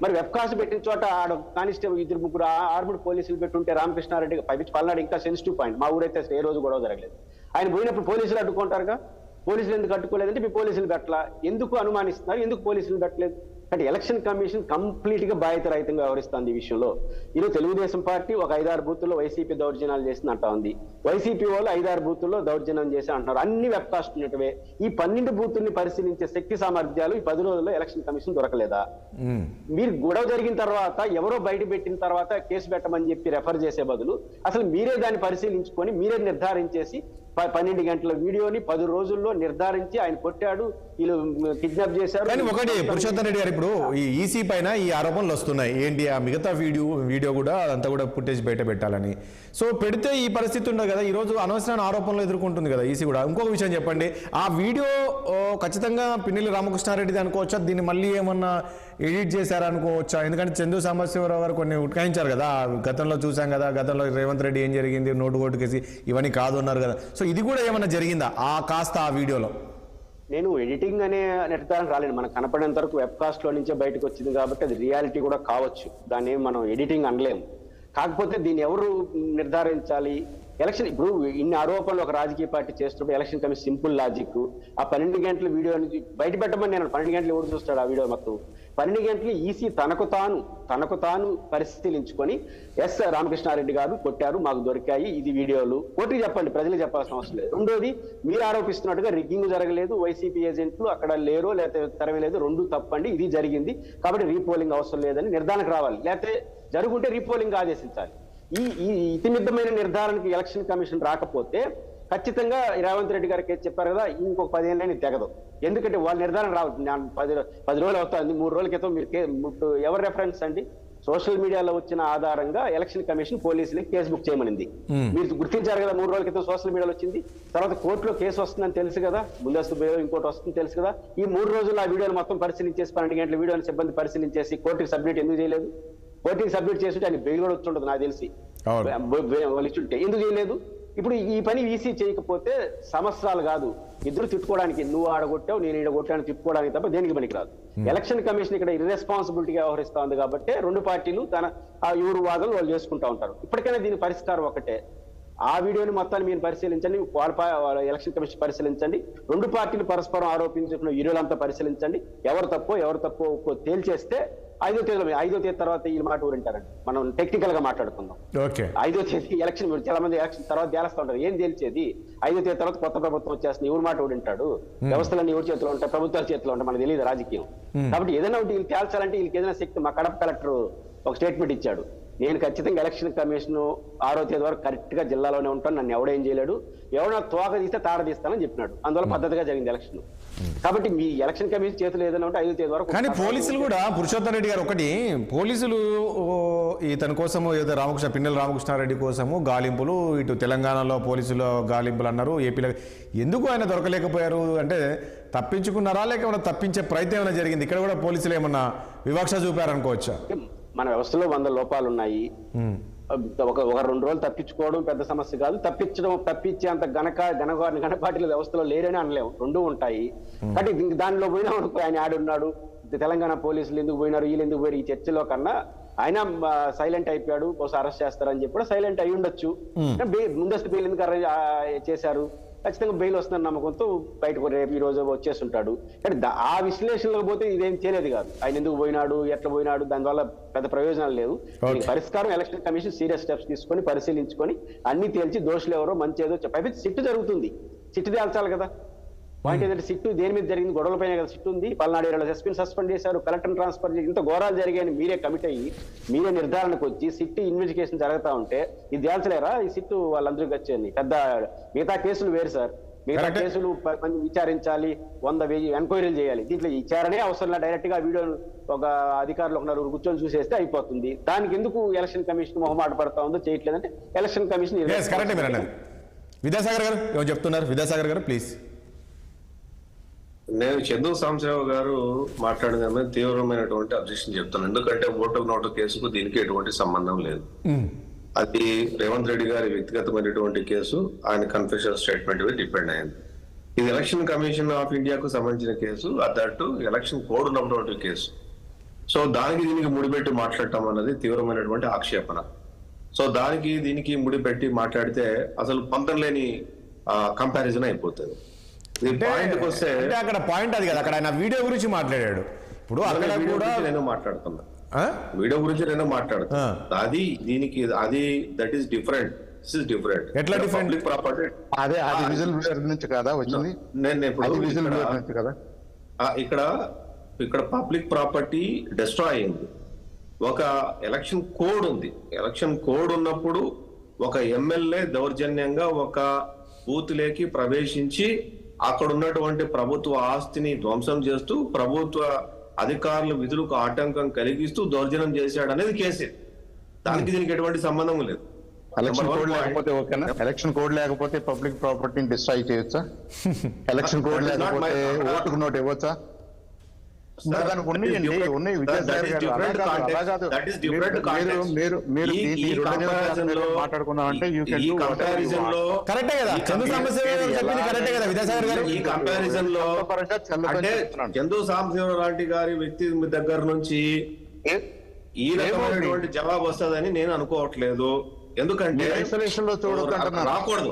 మరి వెబ్ కాస్ట్ పెట్టిన చోట ఆడ కానిస్టేబుల్ 2-3 ఆర్మ్డ్ పోలీసులు పెట్టుంటే రామకృష్ణారెడ్డి పల్నాడు ఇంకా సెన్సిటివ్ పాయింట్. మా ఊరైతే ఏ రోజు గొడవ జరగలేదు. ఆయన పోయినప్పుడు పోలీసులు అడ్డుకుంటారుగా. పోలీసులు ఎందుకు అడ్డుకోలేదంటే మీ పోలీసులు పెట్టలా. ఎందుకు అనుమానిస్తున్నారు? ఎందుకు పోలీసులు పెట్టలేదు? అంటే ఎలక్షన్ కమిషన్ కంప్లీట్ గా బాధ్యతారహితంగా వ్యవహరిస్తుంది ఈ విషయంలో. ఈరోజు తెలుగుదేశం పార్టీ ఒక 5-6 బూతుల్లో వైసీపీ దౌర్జన్యాలు చేసింది అంటా ఉంది. వైసీపీ వాళ్ళు 5-6 బూతుల్లో దౌర్జన్యం చేసి అంటున్నారు. అన్ని వెబ్ కాస్ట్ ఉన్నట్టువే. ఈ 12 బూతుల్ని పరిశీలించే శక్తి సామర్థ్యాలు ఈ 10 రోజుల్లో ఎలక్షన్ కమిషన్ దొరకలేదా? మీరు గొడవ జరిగిన తర్వాత ఎవరో బయట పెట్టిన తర్వాత కేసు పెట్టమని చెప్పి రెఫర్ చేసే బదులు అసలు మీరే దాన్ని పరిశీలించుకొని మీరే నిర్ధారించేసి 12 గంటల వీడియోని 10 రోజుల్లో నిర్ధారించి ఆయన కొట్టాడు, వీళ్ళు కిడ్నాప్ చేశారు. కానీ ఒకటి పురుషోత్తమ్ రెడ్డి గారు, ఇప్పుడు ఈ ఈసీ పైన ఈ ఆరోపణలు వస్తున్నాయి. ఏంటి ఆ మిగతా వీడియో కూడా అదంతా కూడా ఫుటేజ్ బయట పెట్టాలని. సో పెడితే ఈ పరిస్థితి ఉండదు కదా. ఈ రోజు అనవసరమైన ఆరోపణలు ఎదుర్కొంటుంది కదా ఈసీ కూడా. ఇంకొక విషయం చెప్పండి, ఆ వీడియో ఖచ్చితంగా పిన్నెల్లి రామకృష్ణారెడ్డిది అనుకోవచ్చా? దీన్ని మళ్ళీ ఏమన్నా ఎడిట్ చేశారనుకోవచ్చా? ఎందుకంటే చందు సాంబశివరావు గారు కొన్ని ఉట్కాయించారు కదా, గతంలో చూసాం కదా, గతంలో రేవంత్ రెడ్డి ఏం జరిగింది, నోటు కేసి ఇవన్నీ కాదు అన్నారు కదా. సో ఇది కూడా ఏమన్నా జరిగిందా ఆ వీడియోలో? నేను ఎడిటింగ్ అనే నిర్ధారణ రాలేదు. మనకు కనపడేంత వరకు వెబ్ కాస్ట్ లో నుంచే బయటకు వచ్చింది కాబట్టి అది రియాలిటీ కూడా కావచ్చు. దాన్ని మనం ఎడిటింగ్ అనలేము. కాకపోతే దీన్ని ఎవరు నిర్ధారించాలి? ఎలక్షన్ ఇప్పుడు ఇన్ని ఆరోపణలు ఒక రాజకీయ పార్టీ చేస్తున్నప్పుడు ఎలక్షన్ కమిషన్ సింపుల్ లాజిక్ ఆ 12 గంటల వీడియో నుంచి బయట పెట్టమని నేను 12 గంటలు ఎవరు చూస్తాడు ఆ వీడియో మొత్తం? 12 గంటలు ఈసీ తనకు తాను పరిశీలించుకొని ఎస్ రామకృష్ణారెడ్డి గారు కొట్టారు, మాకు దొరికాయి, ఇది వీడియోలు కోర్టుకి చెప్పండి, ప్రజలకు చెప్పాల్సిన అవసరం లేదు. రెండోది, మీరు ఆరోపిస్తున్నట్టుగా రిగ్గింగ్ జరగలేదు, వైసీపీ ఏజెంట్లు అక్కడ లేరో లేకపోతే తరవలేదు, రెండు తప్పండి, ఇది జరిగింది కాబట్టి రీపోలింగ్ అవసరం లేదని నిర్ధారణకు రావాలి. లేకపోతే జరుగుంటే రీపోలింగ్ ఆదేశించాలి. ఈ ఇతిమిద్దమైన నిర్ధారణకి ఎలక్షన్ కమిషన్ రాకపోతే ఖచ్చితంగా రేవంత్ రెడ్డి గారికి చెప్పారు కదా, ఇంకొక 10 ఏళ్ళని తెగదు. ఎందుకంటే వాళ్ళ నిర్ధారణ రావచ్చు. 10 రోజులు అవుతుంది. 3 రోజుల క్రితం మీరు ఎవరు రెఫరెన్స్ అండి? సోషల్ మీడియాలో వచ్చిన ఆధారంగా ఎలక్షన్ కమిషన్ పోలీసులకి కేసు బుక్ చేయమనింది. మీరు గుర్తించారు కదా, 3 రోజుల క్రితం సోషల్ మీడియాలో వచ్చింది. తర్వాత కోర్టులో కేసు వస్తుందని తెలుసు కదా, ముందస్తు బెయిల్ ఇంకోటి వస్తుందని తెలుసు కదా. ఈ 3 రోజుల్లో ఆ వీడియోని మొత్తం పరిశీలించేసి 12 గంటల వీడియోని సిబ్బంది పరిశీలించేసి కోర్టుకి సబ్మిట్ ఎందుకు చేయలేదు? కోర్టుకి సబ్మిట్ చేస్తుంటే ఆయన బెయిల్ కూడా వచ్చి ఉండదు నాకు తెలిసి. వాళ్ళు ఇచ్చుంటే ఎందుకు చేయలేదు? ఇప్పుడు ఈ పని ఈసీ చేయకపోతే సంవత్సరాలు కాదు, ఇద్దరు తిట్టుకోవడానికి, నువ్వు ఆడగొట్టావు నేను ఈడగొట్టాను తిట్టుకోవడానికి తప్ప దేనికి పనికిరాదు. ఎలక్షన్ కమిషన్ ఇక్కడ ఇర్రెస్పాన్సిబిలిటీగా వ్యవహరిస్తా ఉంది కాబట్టి 2 పార్టీలు ఎవరు వాదనలు వాళ్ళు చేసుకుంటా ఉంటారు. ఇప్పటికైనా దీని పరిష్కారం ఒకటే, ఆ వీడియోని మొత్తాన్ని మీరు పరిశీలించండి, వాళ్ళ ఎలక్షన్ కమిషన్ పరిశీలించండి, 2 పార్టీలు పరస్పరం ఆరోపించుకున్న వీడియోలంతా పరిశీలించండి, ఎవరు తప్పో తేల్చేస్తే 5వ తేదీ తర్వాత ఈ మాట ఊరింటారండి. మనం టెక్నికల్ గా మాట్లాడుకుందాం. 5వ తేదీ ఎలక్షన్, చాలా మంది ఎలక్షన్ తర్వాత తేలుస్తూ ఉంటారు, ఏం తేల్చేది? 5వ తేదీ తర్వాత కొత్త ప్రభుత్వం వచ్చేస్తుంది, ఎవరు మాట ఊడింటాడు? వ్యవస్థలన్నీ ఎవరి చేతిలో ఉంటాయి? ప్రభుత్వాల చేతిలో ఉంటాయి, మనకు తెలియదు రాజకీయం. కాబట్టి ఏదైనా వీళ్ళు తేల్చాలంటే వీళ్ళకి ఏదైనా శక్తి. మా కడప కలెక్టర్ ఒక స్టేట్మెంట్ ఇచ్చాడు, నేను ఖచ్చితంగా ఎలక్షన్ కమిషన్ 6వ తేదీ వరకు కరెక్ట్ గా జిల్లాలోనే ఉంటాను, నన్ను ఎవడేం చేయలేడు, ఎవడో తోక తీస్తే తాడ తీస్తానని చెప్పినాడు. అందువల్ల పద్ధతిగా జరిగింది ఎలక్షన్. కాబట్టి మీ ఎలక్షన్ కమిషన్ చేతులు ఏదైనా ఉంటే 5వ తేదీ వరకు. కానీ పోలీసులు కూడా, పురుషోత్తమ్ రెడ్డి గారు, ఒకటి పోలీసులు ఇతని కోసము ఏదో పిన్నెల్లి రామకృష్ణారెడ్డి కోసము గాలింపులు, ఇటు తెలంగాణలో పోలీసులు గాలింపులు అన్నారు, ఏపీలో ఎందుకు ఆయన దొరకలేకపోయారు అంటే తప్పించుకున్నారా లేకపోతే తప్పించే ప్రయత్నం ఏమైనా జరిగింది? ఇక్కడ కూడా పోలీసులు ఏమన్నా వివక్ష చూపారనుకోవచ్చా? మన వ్యవస్థలో 100 లోపాలు ఉన్నాయి. ఒక 2 రోజులు తప్పించుకోవడం పెద్ద సమస్య కాదు, తప్పించే అంత ఘనపాటిల వ్యవస్థలో లేరని అనలేము, 2 ఉంటాయి. కాబట్టి దానిలో పోయినా ఆయన ఆడున్నాడు, తెలంగాణ పోలీసులు ఎందుకు పోయినారు, వీళ్ళు ఎందుకు పోయారు, ఈ చర్చలో కన్నా ఆయన సైలెంట్ అయిపోయాడు, బహుశా అరెస్ట్ చేస్తారని చెప్పి కూడా సైలెంట్ అయి ఉండొచ్చు. ముందస్తు బెయిల్ ఎందుకు చేశారు? ఖచ్చితంగా బెయిల్ వస్తుందని నమ్మకంతో బయటకు రేపు ఈ రోజు వచ్చేస్తుంటాడు. కానీ ఆ విశ్లేషణలో పోతే ఇదేం చేయలేదు కాదు, ఆయన ఎందుకు పోయినాడు, ఎట్లా పోయినాడు, దానివల్ల పెద్ద ప్రయోజనాలు లేదు. పరిష్కారం ఎలక్షన్ కమిషన్ సీరియస్ స్టెప్స్ తీసుకొని పరిశీలించుకొని అన్ని తేల్చి దోషులు ఎవరో మంచి ఏదో చెప్పి సిట్టు జరుగుతుంది, సిట్టు తేల్చాలి కదా. పాయింట్ ఏంటంటే సిట్టు దేని మీద జరిగింది, గొడవలపైన కదా సిట్టు ఉంది. పల్నాడు ఏరియాలో సస్పెండ్ చేశారు, కలెక్టర్ ట్రాన్స్ఫర్ చేసి, ఇంత ఘోరాలు జరిగాయని మీరే కమిట్ అయ్యి మీరే నిర్ధారణకు వచ్చి సిట్టు ఇన్వెస్టిగేషన్ జరుగుతా ఉంటే ఇది తేల్చలేరా ఈ సిట్టు వాళ్ళందరికీ వచ్చేది? పెద్ద మిగతా కేసులు వేరు సార్, మిగతా కేసులు మంది విచారించాలి, 100,000 ఎంక్వైరీలు చేయాలి. దీంట్లో విచారణే అవసరం లేదు, డైరెక్ట్ గా వీడియో ఒక అధికారులు ఒక నలుగురు కూర్చొని చూసేస్తే అయిపోతుంది. దానికి ఎందుకు ఎలక్షన్ కమిషన్ మొహమాట పడతా ఉందో చేయట్లేదంటే ఎలక్షన్ కమిషన్. విద్యాసాగర్ గారు ఏమో చెప్తున్నారు, విద్యాసాగర్ గారు ప్లీజ్. నేను చందు సాంబశివరావు గారు మాట్లాడిన దాని మీద తీవ్రమైనటువంటి అబ్జెక్షన్ చెప్తాను. ఎందుకంటే ఓటు నోటు కేసుకు దీనికి ఎటువంటి సంబంధం లేదు. అది రేవంత్ రెడ్డి గారి వ్యక్తిగతమైనటువంటి కేసు, ఆయన కన్ఫెషన్ స్టేట్మెంట్ మీద డిపెండ్ అయింది. ఇది ఎలక్షన్ కమిషన్ ఆఫ్ ఇండియాకు సంబంధించిన కేసు, అదట్టు ఎలక్షన్ కోడ్ ఉన్నటువంటి కేసు. సో దానికి దీనికి ముడిపెట్టి మాట్లాడటం అన్నది తీవ్రమైనటువంటి ఆక్షేపణ. సో దానికి దీనికి ముడిపెట్టి మాట్లాడితే అసలు పొంతం లేని కంపారిజన్ అయిపోతుంది. పాయింట్కి వస్తే అక్కడ పాయింట్ అది కదా, అక్కడ ఆయన వీడియో గురించి మాట్లాడాడు. ఇప్పుడు అక్కడ కూడా నేను మాట్లాడుతున్నా, వీడియో గురించి నేను మాట్లాడుతున్నా. అది దీనికి అది దట్ ఈస్ డిఫరెంట్. డిఫరెంట్ ఎట్లా డిఫరెంట్? ప్రాపర్టీ అదే అది విజువల్ బ్లర్ నుంచి కదా వచ్చింది. నేను ఇప్పుడు విజువల్ బ్లర్ నుంచి కదా ఇక్కడ పబ్లిక్ ప్రాపర్టీ డిస్ట్రాయ్ అయింది. ఒక ఎలక్షన్ కోడ్ ఉంది. ఎలక్షన్ కోడ్ ఉన్నప్పుడు ఒక ఎమ్మెల్యే దౌర్జన్యంగా ఒక బూత్ లేకి ప్రవేశించి అక్కడ ఉన్నటువంటి ప్రభుత్వ ఆస్తిని ధ్వంసం చేస్తూ ప్రభుత్వ అధికారుల విధులకు ఆటంకం కలిగిస్తూ దౌర్జన్యం చేశాడు అనేది కేసే. దానికి దీనికి ఎటువంటి సంబంధం లేదు. ఎలక్షన్ కోడ్ లేకపోతే ఓకేనా? ఎలక్షన్ కోడ్ లేకపోతే పబ్లిక్ ప్రాపర్టీని డిస్ట్రాయ్ చేయొచ్చా? ఎలక్షన్ కోడ్ లేకపోతే ఓటుకు నోట్ ఇవ్వచ్చా? మాట్లాడుకున్నామంటే చందు సాంబశివరావు లాంటి గారి వ్యక్తి దగ్గర నుంచి ఈ రకమైనటువంటి జవాబు వస్తుందని నేను అనుకోవట్లేదు. ఎందుకంటే ఐసోలేషన్ లో రాకూడదు.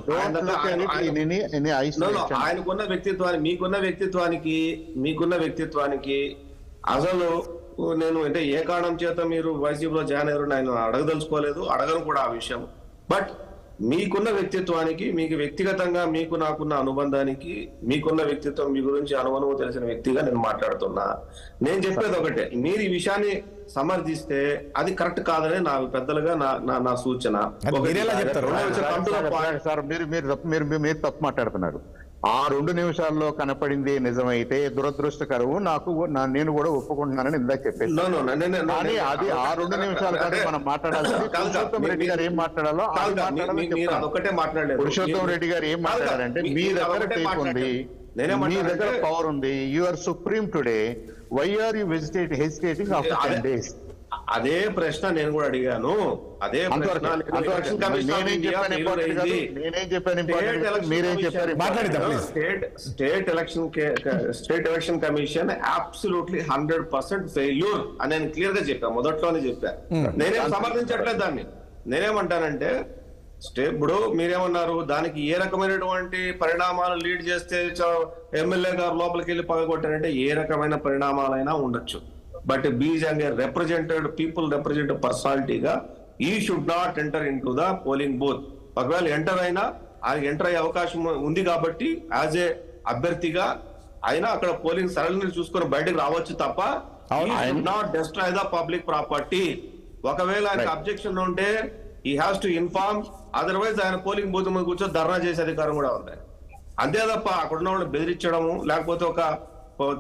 ఆయనకున్న వ్యక్తిత్వానికి మీకున్న వ్యక్తిత్వానికి అసలు నేను అంటే ఏ కారణం చేత మీరు వైసీపీలో జాయిన్ అయ్యారు నేను అడగదలుచుకోలేదు, అడగను కూడా ఆ విషయం. బట్ మీకున్న వ్యక్తిత్వానికి, మీకు వ్యక్తిగతంగా మీకు నాకున్న అనుబంధానికి, మీకున్న వ్యక్తిత్వం, మీ గురించి అనుభవం తెలిసిన వ్యక్తిగా నేను మాట్లాడుతున్నా. నేను చెప్పేది ఒకటే, మీరు ఈ విషయాన్ని సమర్థిస్తే అది కరెక్ట్ కాదని నా పెద్దలుగా నా సూచన. మీరు తప్పు మాట్లాడుతున్నారు. ఆ 2 నిమిషాల్లో కనపడింది నిజమైతే దురదృష్టకరము, నేను కూడా ఒప్పుకుంటున్నానని ఇందాక చెప్పేసి. కానీ అది ఆ 2 నిమిషాల కంటే మనం మాట్లాడాల్సింది పురుషోత్తం రెడ్డి గారు ఏం మాట్లాడాలో పురుషోత్తం రెడ్డి గారు ఏం మాట్లాడారంటే, మీ దగ్గర టేక్ ఉంది, మీ దగ్గర పవర్ ఉంది, you are supreme today, why are you hesitating after 10 days? అదే ప్రశ్న నేను కూడా అడిగాను. అదే state election commission absolutely 100% failure అని నేను క్లియర్ గా చెప్పాను, మొదట్లోనే చెప్పాను. నేనేం సమర్థించట్లేదు దాన్ని. నేనేమంటానంటే ఇప్పుడు మీరేమన్నారు, దానికి ఏ రకమైనటువంటి పరిణామాలు లీడ్ చేస్తే ఎమ్మెల్యే గారు లోపలికి వెళ్ళి పగలగొట్టారంటే ఏ రకమైన పరిణామాలైనా ఉండొచ్చు. బట్ బీజ్ అండ్ పీపుల్ రిప్రజెంటెడ్ పర్సనాలిటీగా ఈ should not enter into the polling booth. ఒకవేళ ఎంటర్ అయినా ఆయన ఎంటర్ అయ్యే అవకాశం ఉంది కాబట్టి యాజ్ ఏ అభ్యర్థిగా ఆయన అక్కడ పోలింగ్ సరళిని చూసుకొని బయటకు రావచ్చు తప్ప not destroy the public property. ఒకవేళ ఆయనకు అబ్జెక్షన్ ఉంటే he has to inform, otherwise ఆయన పోలింగ్ బూత్ మీద కూర్చొని ధర్నా చేసే అధికారం కూడా ఉంది. అంతే తప్ప అక్కడ ఉన్న వాళ్ళు బెదిరించడము, లేకపోతే ఒక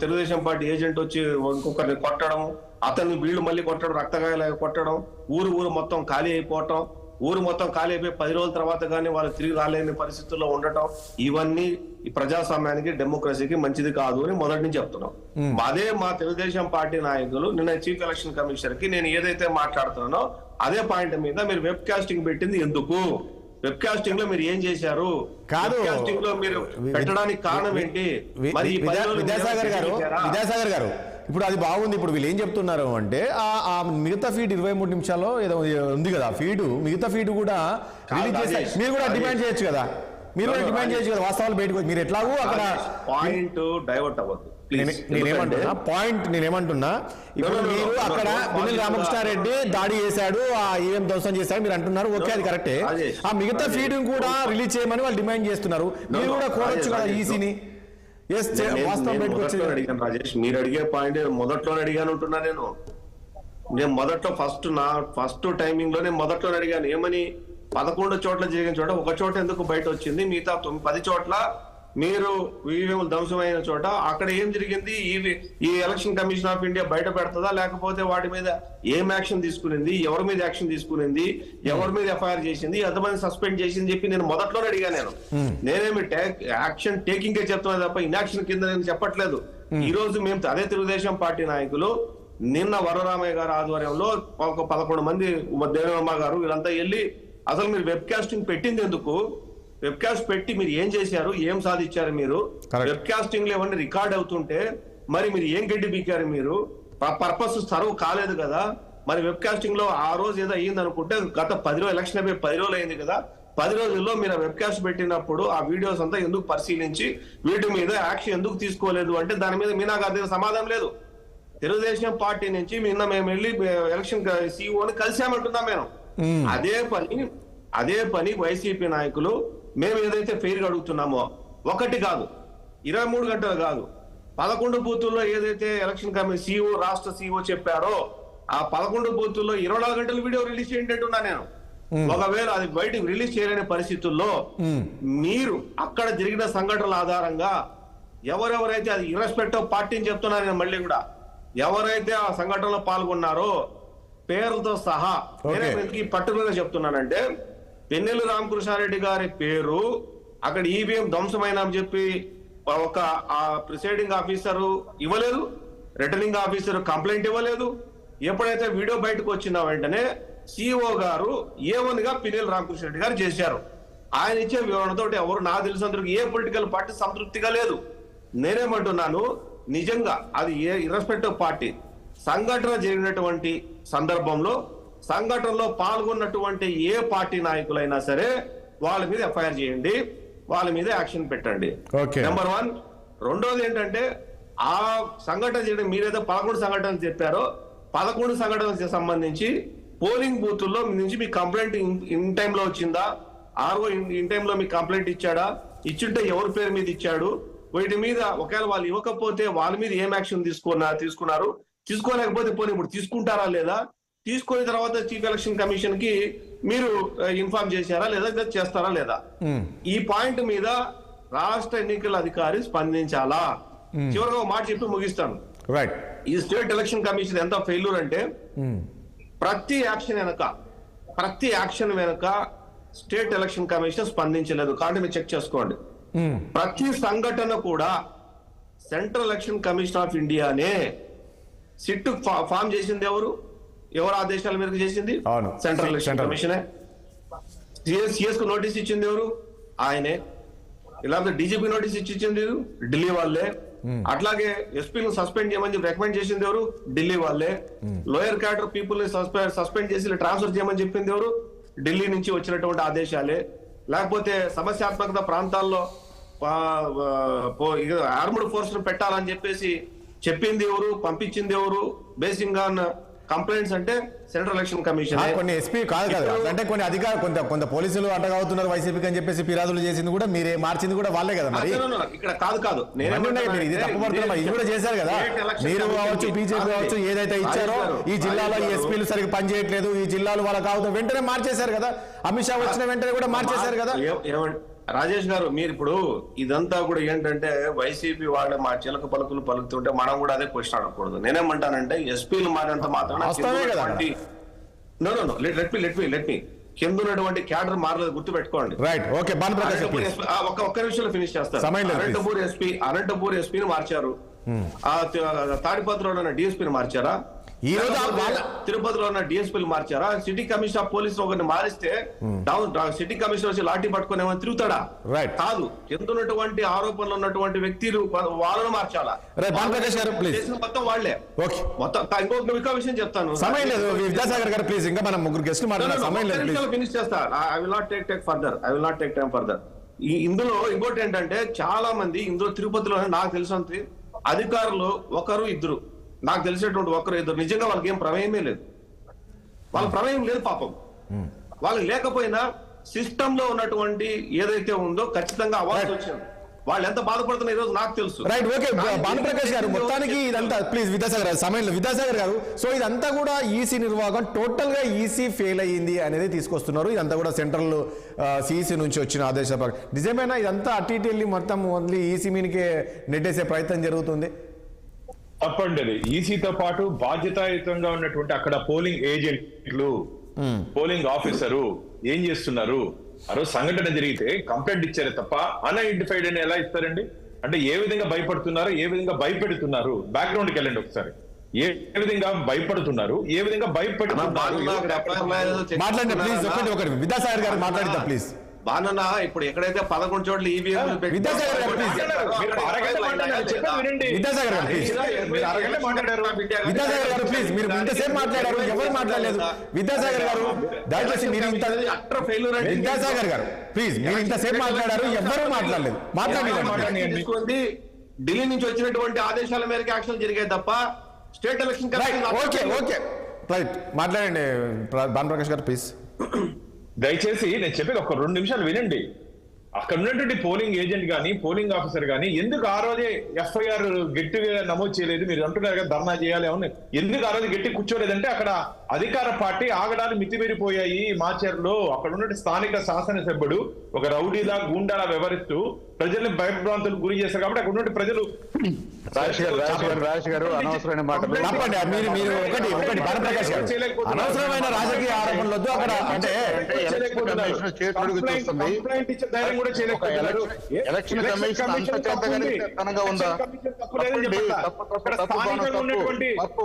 తెలుగుదేశం పార్టీ ఏజెంట్ వచ్చి ఇంకొకరిని కొట్టడం, అతన్ని వీళ్ళు మళ్ళీ కొట్టడం, రక్తగాయాలు కొట్టడం, ఊరు మొత్తం ఖాళీ అయిపోవటం, ఊరు మొత్తం ఖాళీ అయిపోయి 10 రోజుల తర్వాత కానీ వాళ్ళు తిరిగి రాలేని పరిస్థితుల్లో ఉండటం, ఇవన్నీ ఈ ప్రజాస్వామ్యానికి, డెమోక్రసీకి మంచిది కాదు అని మొదటి నుంచి చెప్తున్నాం. అదే మా తెలుగుదేశం పార్టీ నాయకులు నిన్న చీఫ్ ఎలక్షన్ కమిషనర్ కి నేను ఏదైతే మాట్లాడుతున్నానో అదే పాయింట్ మీద మీరు వెబ్ కాస్టింగ్ పెట్టింది ఎందుకు, వెబ్ కాస్టింగ్ లో మీరు ఏం చేశారు, కాస్టింగ్ లో మీరు పెట్టడానికి కారణం ఏంటి? మరి విద్యాసాగర్ గారు ఇప్పుడు అది బాగుంది. ఇప్పుడు వీళ్ళు ఏం చెప్తున్నారు అంటే ఆ మిగతా ఫీడ్ 23 నిమిషాల్లో ఏదో ఉంది కదా ఫీడ్, మిగతా ఫీడ్ కూడా రిలీజ్ చేసి మీరు కూడా డిమాండ్ చేయొచ్చు కదా, వాస్తవాలు బయటకు. మీరు ఎట్లాగూ అక్కడ పాయింట్ డైవర్ట్ అవ్వద్దు. నేనేమంటున్నా ఇప్పుడు మీరు అక్కడ పిన్నెల రామకృష్ణారెడ్డి దాడి చేశాడు, ఆ ఈవీఎం ధ్వంసం చేశాడు మీరు అంటున్నారు, ఓకే అది కరెక్టే. ఆ మిగతా ఫీడ్ కూడా రిలీజ్ చేయమని వాళ్ళు డిమాండ్ చేస్తున్నారు. మీరు కూడా కోరొచ్చు కదా ఈసీని. ఎస్ నేను వాస్తవం బయటకు మొదట్లో వచ్చింది. అడిగాను రాజేష్, మీరు అడిగే పాయింట్ మొదట్లో అడిగాను అంటున్నా నేను మొదట్లో ఫస్ట్ టైమింగ్ లో నేను మొదట్లో అడిగాను ఏమని, 11 చోట్ల జరిగిన చోట ఒక చోట ఎందుకు బయట వచ్చింది, మిగతా 10 చోట్ల మీరు ఈవీఎంలు ధ్వంసమైన చోట అక్కడ ఏం జరిగింది, ఈ ఎలక్షన్ కమిషన్ ఆఫ్ ఇండియా బయట పెడతదా, లేకపోతే వాటి మీద ఏం యాక్షన్ తీసుకునింది, ఎవరి మీద యాక్షన్ తీసుకునింది, ఎవరి మీద ఎఫ్ఐఆర్ చేసింది, ఎంతమంది సస్పెండ్ చేసింది చెప్పి నేను మొదట్లోనే అడిగాను. నేనేమి యాక్షన్ టేకింగ్ చెప్తున్నా తప్ప ఇన్యాక్షన్ కింద నేను చెప్పట్లేదు. ఈ రోజు మేము అదే తెలుగుదేశం పార్టీ నాయకులు నిన్న వరరామయ్య గారి ఆధ్వర్యంలో ఒక 11 మంది, దేవమ్మ గారు వీళ్ళంతా వెళ్ళి అసలు మీరు వెబ్ కాస్టింగ్ పెట్టింది ఎందుకు, వెబ్ కాస్ట్ పెట్టి మీరు ఏం చేశారు, ఏం సాధించారు, మీరు వెబ్ కాస్టింగ్ లో ఏమన్నా రికార్డ్ అవుతుంటే మరి మీరు ఏం గడ్డి బీకారు, మీరు పర్పస్ సర్వ్ కాలేదు కదా, మరి వెబ్ కాస్టింగ్ లో ఆ రోజు ఏదో అయ్యింది అనుకుంటే గత 10 రోజులు ఎలక్షన్ అయిపోయి 10 రోజులు అయింది కదా, 10 రోజుల్లో మీరు ఆ వెబ్ కాస్ట్ పెట్టినప్పుడు ఆ వీడియోస్ అంతా ఎందుకు పరిశీలించి వీటి మీద యాక్షన్ ఎందుకు తీసుకోలేదు అంటే దాని మీద మీనా గారి సమాధానం లేదు. తెలుగుదేశం పార్టీ నుంచి నిన్న మేము వెళ్ళి ఎలక్షన్ సిఇఓని కలిసామంటున్నాం మేము. అదే పని వైసీపీ నాయకులు మేము ఏదైతే ఫెయిర్ అడుగుతున్నామో 1 కాదు 23 గంటలు కాదు 11 బూతుల్లో ఏదైతే ఎలక్షన్ కమిషన్ సిఇఓ రాష్ట్ర సిఇఓ చెప్పారో ఆ 11 బూతుల్లో 24 గంటల వీడియో రిలీజ్ చేయండి అంటున్నా నేను. ఒకవేళ అది బయటకు రిలీజ్ చేయలేని పరిస్థితుల్లో మీరు అక్కడ జరిగిన సంఘటనల ఆధారంగా ఎవరెవరైతే, అది ఇర్రెస్పెక్టివ్ పార్టీని చెప్తున్నా నేను మళ్ళీ కూడా, ఎవరైతే ఆ సంఘటనలో పాల్గొన్నారో పేర్లతో సహా, నేనే పర్టికులర్ గా చెప్తున్నానంటే పెన్నెల్లి రామకృష్ణారెడ్డి గారి పేరు అక్కడ ఈవీఎం ధ్వంసమైన అని చెప్పి ఒక ప్రిసైడింగ్ ఆఫీసరు ఇవ్వలేదు, రిటర్నింగ్ ఆఫీసర్ కంప్లైంట్ ఇవ్వలేదు. ఎప్పుడైతే వీడియో బయటకు వచ్చిన వెంటనే సిఇఓ గారు A1 గా పెన్నెల్లి రామకృష్ణారెడ్డి గారు చేశారు. ఆయన ఇచ్చే వివరణతో ఎవరు నాకు తెలిసినందుకు ఏ పొలిటికల్ పార్టీ సంతృప్తిగా లేదు. నేనేమంటున్నాను, నిజంగా అది ఇర్రెస్పెక్టివ్ పార్టీ సంఘటన జరిగినటువంటి సందర్భంలో సంఘటనలో పాల్గొన్నటువంటి ఏ పార్టీ నాయకులైనా సరే వాళ్ళ మీద ఎఫ్ఐఆర్ చేయండి, వాళ్ళ మీద యాక్షన్ పెట్టండి. నెంబర్ 1. రెండోది ఏంటంటే ఆ సంఘటన చేయడం, మీరేదో 11 సంఘటనలు చెప్పారో 11 సంఘటనలకు సంబంధించి పోలింగ్ బూతుల్లో నుంచి మీ కంప్లైంట్ ఇన్ టైంలో వచ్చిందా, ఆర్ఓ ఇన్ టైంలో మీ కంప్లైంట్ ఇచ్చాడా, ఇచ్చుంటే ఎవరి పేరు మీద ఇచ్చాడు, వీటి మీద ఒకవేళ వాళ్ళు ఇవ్వకపోతే వాళ్ళ మీద ఏం యాక్షన్ తీసుకున్నారు, తీసుకోలేకపోతే పోనీ ఇప్పుడు తీసుకుంటారా లేదా, తీసుకున్న తర్వాత చీఫ్ ఎలక్షన్ కమిషన్ కి మీరు ఇన్ఫార్మ్ చేశారా లేదా, చేస్తారా లేదా, ఈ పాయింట్ మీద రాష్ట్ర ఎన్నికల అధికారి స్పందించాలా. చివరిగా ఒక మాట చెప్పి ముగిస్తాను. ఈ స్టేట్ ఎలక్షన్ కమిషన్ ఎంత ఫెయిల్యూర్ అంటే ప్రతి యాక్షన్ వెనక స్టేట్ ఎలక్షన్ కమిషన్ స్పందించలేదు. కాబట్టి మీరు చెక్ చేసుకోండి. ప్రతి సంఘటన కూడా సెంట్రల్ ఎలక్షన్ కమిషన్ ఆఫ్ ఇండియానే సిట్ ఫామ్ చేసింది ఎవరు ఆదేశాల మేరకు చేసింది? సెంట్రల్ ఎలక్షన్ కమిషనే. సిఎస్ కు నోటీస్ ఇచ్చింది ఎవరు? ఆయనే. ఇలాంటి డీజీపీ నోటీస్ ఇచ్చింది ఢిల్లీ వాళ్ళే. అట్లాగే ఎస్పీని సస్పెండ్ చేయమని రికమెండ్ చేసింది ఎవరు? ఢిల్లీ వాళ్ళే. లోయర్ క్యాడర్ పీపుల్ ని సస్పెండ్ చేసి ట్రాన్స్ఫర్ చేయమని చెప్పింది ఎవరు? ఢిల్లీ నుంచి వచ్చినటువంటి ఆదేశాలే. లేకపోతే సమస్యాత్మక ప్రాంతాల్లో ఆర్మ్డ్ ఫోర్స్ పెట్టాలని చెప్పేసి చెప్పింది ఎవరు? పంపించింది ఎవరు? బేసింగ్ ఆన్ కంప్లైంట్స్ అంటే సెంట్రల్ ఎలక్షన్ కమిషన్. కొన్ని ఎస్పీ కాదు కదా, అంటే కొన్ని అధికారులు కొంత పోలీసులు అడ్డగవుతున్నారు వైసీపీకి అని చెప్పేసి ఫిర్యాదులు చేసింది కూడా మీరే, మార్చింది కూడా వాళ్ళే కదా. మరి ఇక్కడ కాదు ఇది తప్పుపడుతున్నా, ఇది కూడా చేశారు కదా మీరు కావచ్చు, బీజేపీ కావచ్చు, ఏదైతే ఇచ్చారో ఈ జిల్లాలో ఈ ఎస్పీలు సరిగ్గా పనిచేయట్లేదు, ఈ జిల్లాలో వాళ్ళకి కావచ్చు, వెంటనే మార్చేశారు కదా. అమిత్ షా వచ్చిన వెంటనే కూడా మార్చేశారు కదా. రాజేష్ గారు, మీరు ఇప్పుడు ఇదంతా కూడా ఏంటంటే వైసీపీ వాళ్ళ మా చిలక పలుకులు పలుకుతుంటే మనం కూడా అదే క్వశ్చన్ అడగకూడదు. నేనేమంటానంటే ఎస్పీలు మారినంత మాత్రం లెట్ మీ కింద ఉన్నటువంటి క్యాడర్ మారలేదు, గుర్తు పెట్టుకోండి. ఒక్క నిమిషంలో ఫినిష్ చేస్తారు. అనంతపూర్ ఎస్పీని మార్చారు, తాడిపత్రిలో ఉన్న డిఎస్పీని మార్చారా? ఈ రోజు తిరుపతిలో ఉన్న డిఎస్పీలు మార్చారా? సిటీ కమిషనర్ ఆఫ్ పోలీసులు ఒకరిని మారిస్తే సిటీ కమిషనర్ వచ్చి లాఠీ పట్టుకుని ఏమైనా తిరుగుతాడా? కాదు. ఎందున్నటువంటి ఆరోపణలు ఉన్నటువంటి వ్యక్తులు వాళ్ళను మార్చాలా? మొత్తం వాళ్లే. మొత్తం ఇంకొక విషయం చెప్తాను. ఫినిష్ చేస్తా. I will not take time further. ఇందులో ఇంకోటి ఏంటంటే చాలా మంది ఇందులో తిరుపతిలో నాకు తెలిసినంత అధికారులు ఒకరు ఇద్దరు, నాకు తెలిసినటువంటి ఒకరు ఇద్దరు, నిజంగా వాళ్ళకి ఏం ప్రమేయమే లేదు. వాళ్ళ ప్రమేయం లేదు పాపం. వాళ్ళు లేకపోయినా సిస్టమ్ లో ఉన్నటువంటి ఏదైతే ఉందో ఖచ్చితంగా అవార్డ్స్ వచ్చింది. వాళ్ళు ఎంత బాధపడుతున్నా ఈ రోజు నాకు తెలుసు. రైట్, ఓకే భానుప్రకాష్ గారు, మొత్తానికి ఇదంతా ప్లీజ్ విద్యాసాగర్ గారు సమయంలో విద్యాసాగర్ గారు, సో ఇదంతా కూడా ఈసీ నిర్వాహకం టోటల్ గా ఈసీ ఫెయిల్ అయ్యింది అనేది తీసుకొస్తున్నారు. ఇదంతా కూడా సెంట్రల్ సిఈసి నుంచి వచ్చిన ఆదేశాలు నిజమేనా? ఇదంతా అటు ఇటు వెళ్ళి మొత్తం ఓన్లీ ఈసీ మీనికే నెట్టేసే ప్రయత్నం జరుగుతుంది. తప్పండి అది. ఈసీతో పాటు బాధ్యతాయుతంగా ఉన్నటువంటి అక్కడ పోలింగ్ ఏజెంట్లు, పోలింగ్ ఆఫీసరు ఏం చేస్తున్నారు? ఆ రోజు సంఘటన జరిగితే కంప్లైంట్ ఇచ్చారే తప్ప అన్ఐడెంటిఫైడ్ అని ఎలా ఇస్తారండి? అంటే ఏ విధంగా భయపడుతున్నారు, ఏ విధంగా భయపెడుతున్నారు? బ్యాక్గ్రౌండ్కి వెళ్ళండి ఒకసారి. ఏ విధంగా భయపడుతున్నారు, ఏ విధంగా భయపెడుతున్నారు? మాట్లాడండి ప్లీజ్, ఒకటి విద్యాసాగర్ గారు మాట్లాడిద్దాం ప్లీజ్. బానన్న ఇప్పుడు ఎక్కడైతే 11 చోట్ల ఈవీఎం విద్యాసాగర్ గారు ప్లీజ్, విద్యాసాగర్ గారు ప్లీజ్, విద్యాసాగర్ గారు ప్లీజ్, మీరు ఇంతసేపు మాట్లాడారు, ఎవరు మాట్లాడలేదు. విద్యాసాగర్ గారు దయచేసి మీరు ఇంత, విద్యాసాగర్ గారు ప్లీజ్, మీరు ఇంతసేపు మాట్లాడారు, ఎవరు మాట్లాడలేదు. మాట్లాడండి. ఢిల్లీ నుంచి వచ్చినటువంటి ఆదేశాల మేరకు యాక్షన్ జరిగాయి తప్ప state election okay okay right, మాట్లాడండి భానుప్రకాష్ గారు ప్లీజ్. దయచేసి నేను చెప్పేది ఒక 2 నిమిషాలు వినండి. అక్కడ ఉన్నటువంటి పోలింగ్ ఏజెంట్ గానీ, పోలింగ్ ఆఫీసర్ గానీ ఎందుకు ఆ రోజే ఎఫ్ఐఆర్ గట్టిగా నమోదు చేయలేదు? మీరు అంటున్నారు కదా ధర్నా చేయాలి, అవును, ఎందుకు ఆ రోజు గట్టి కూర్చోలేదంటే అక్కడ అధికార పార్టీ ఆగడాలు మితిమీరిపోయాయి. మాచర్లో అక్కడ ఉన్న స్థానిక శాసనసభ్యుడు ఒక రౌడీలా గూండాలా వ్యవహరిస్తూ ప్రజల్ని భయభ్రాంతులకు గురి చేశారు కాబట్టి అక్కడ ఉన్న ప్రజలు. రాజేష్ గారు అనవసరమైన మాటలు మీరు ఒకటి భానుప్రకాష్ గారు, అనవసరమైన రాజకీయ ఆరోపణలొద్దు. అక్కడ అంటే ఎలక్షన్ కమిషన్ అంత చేతగానితనంగా ఉందా?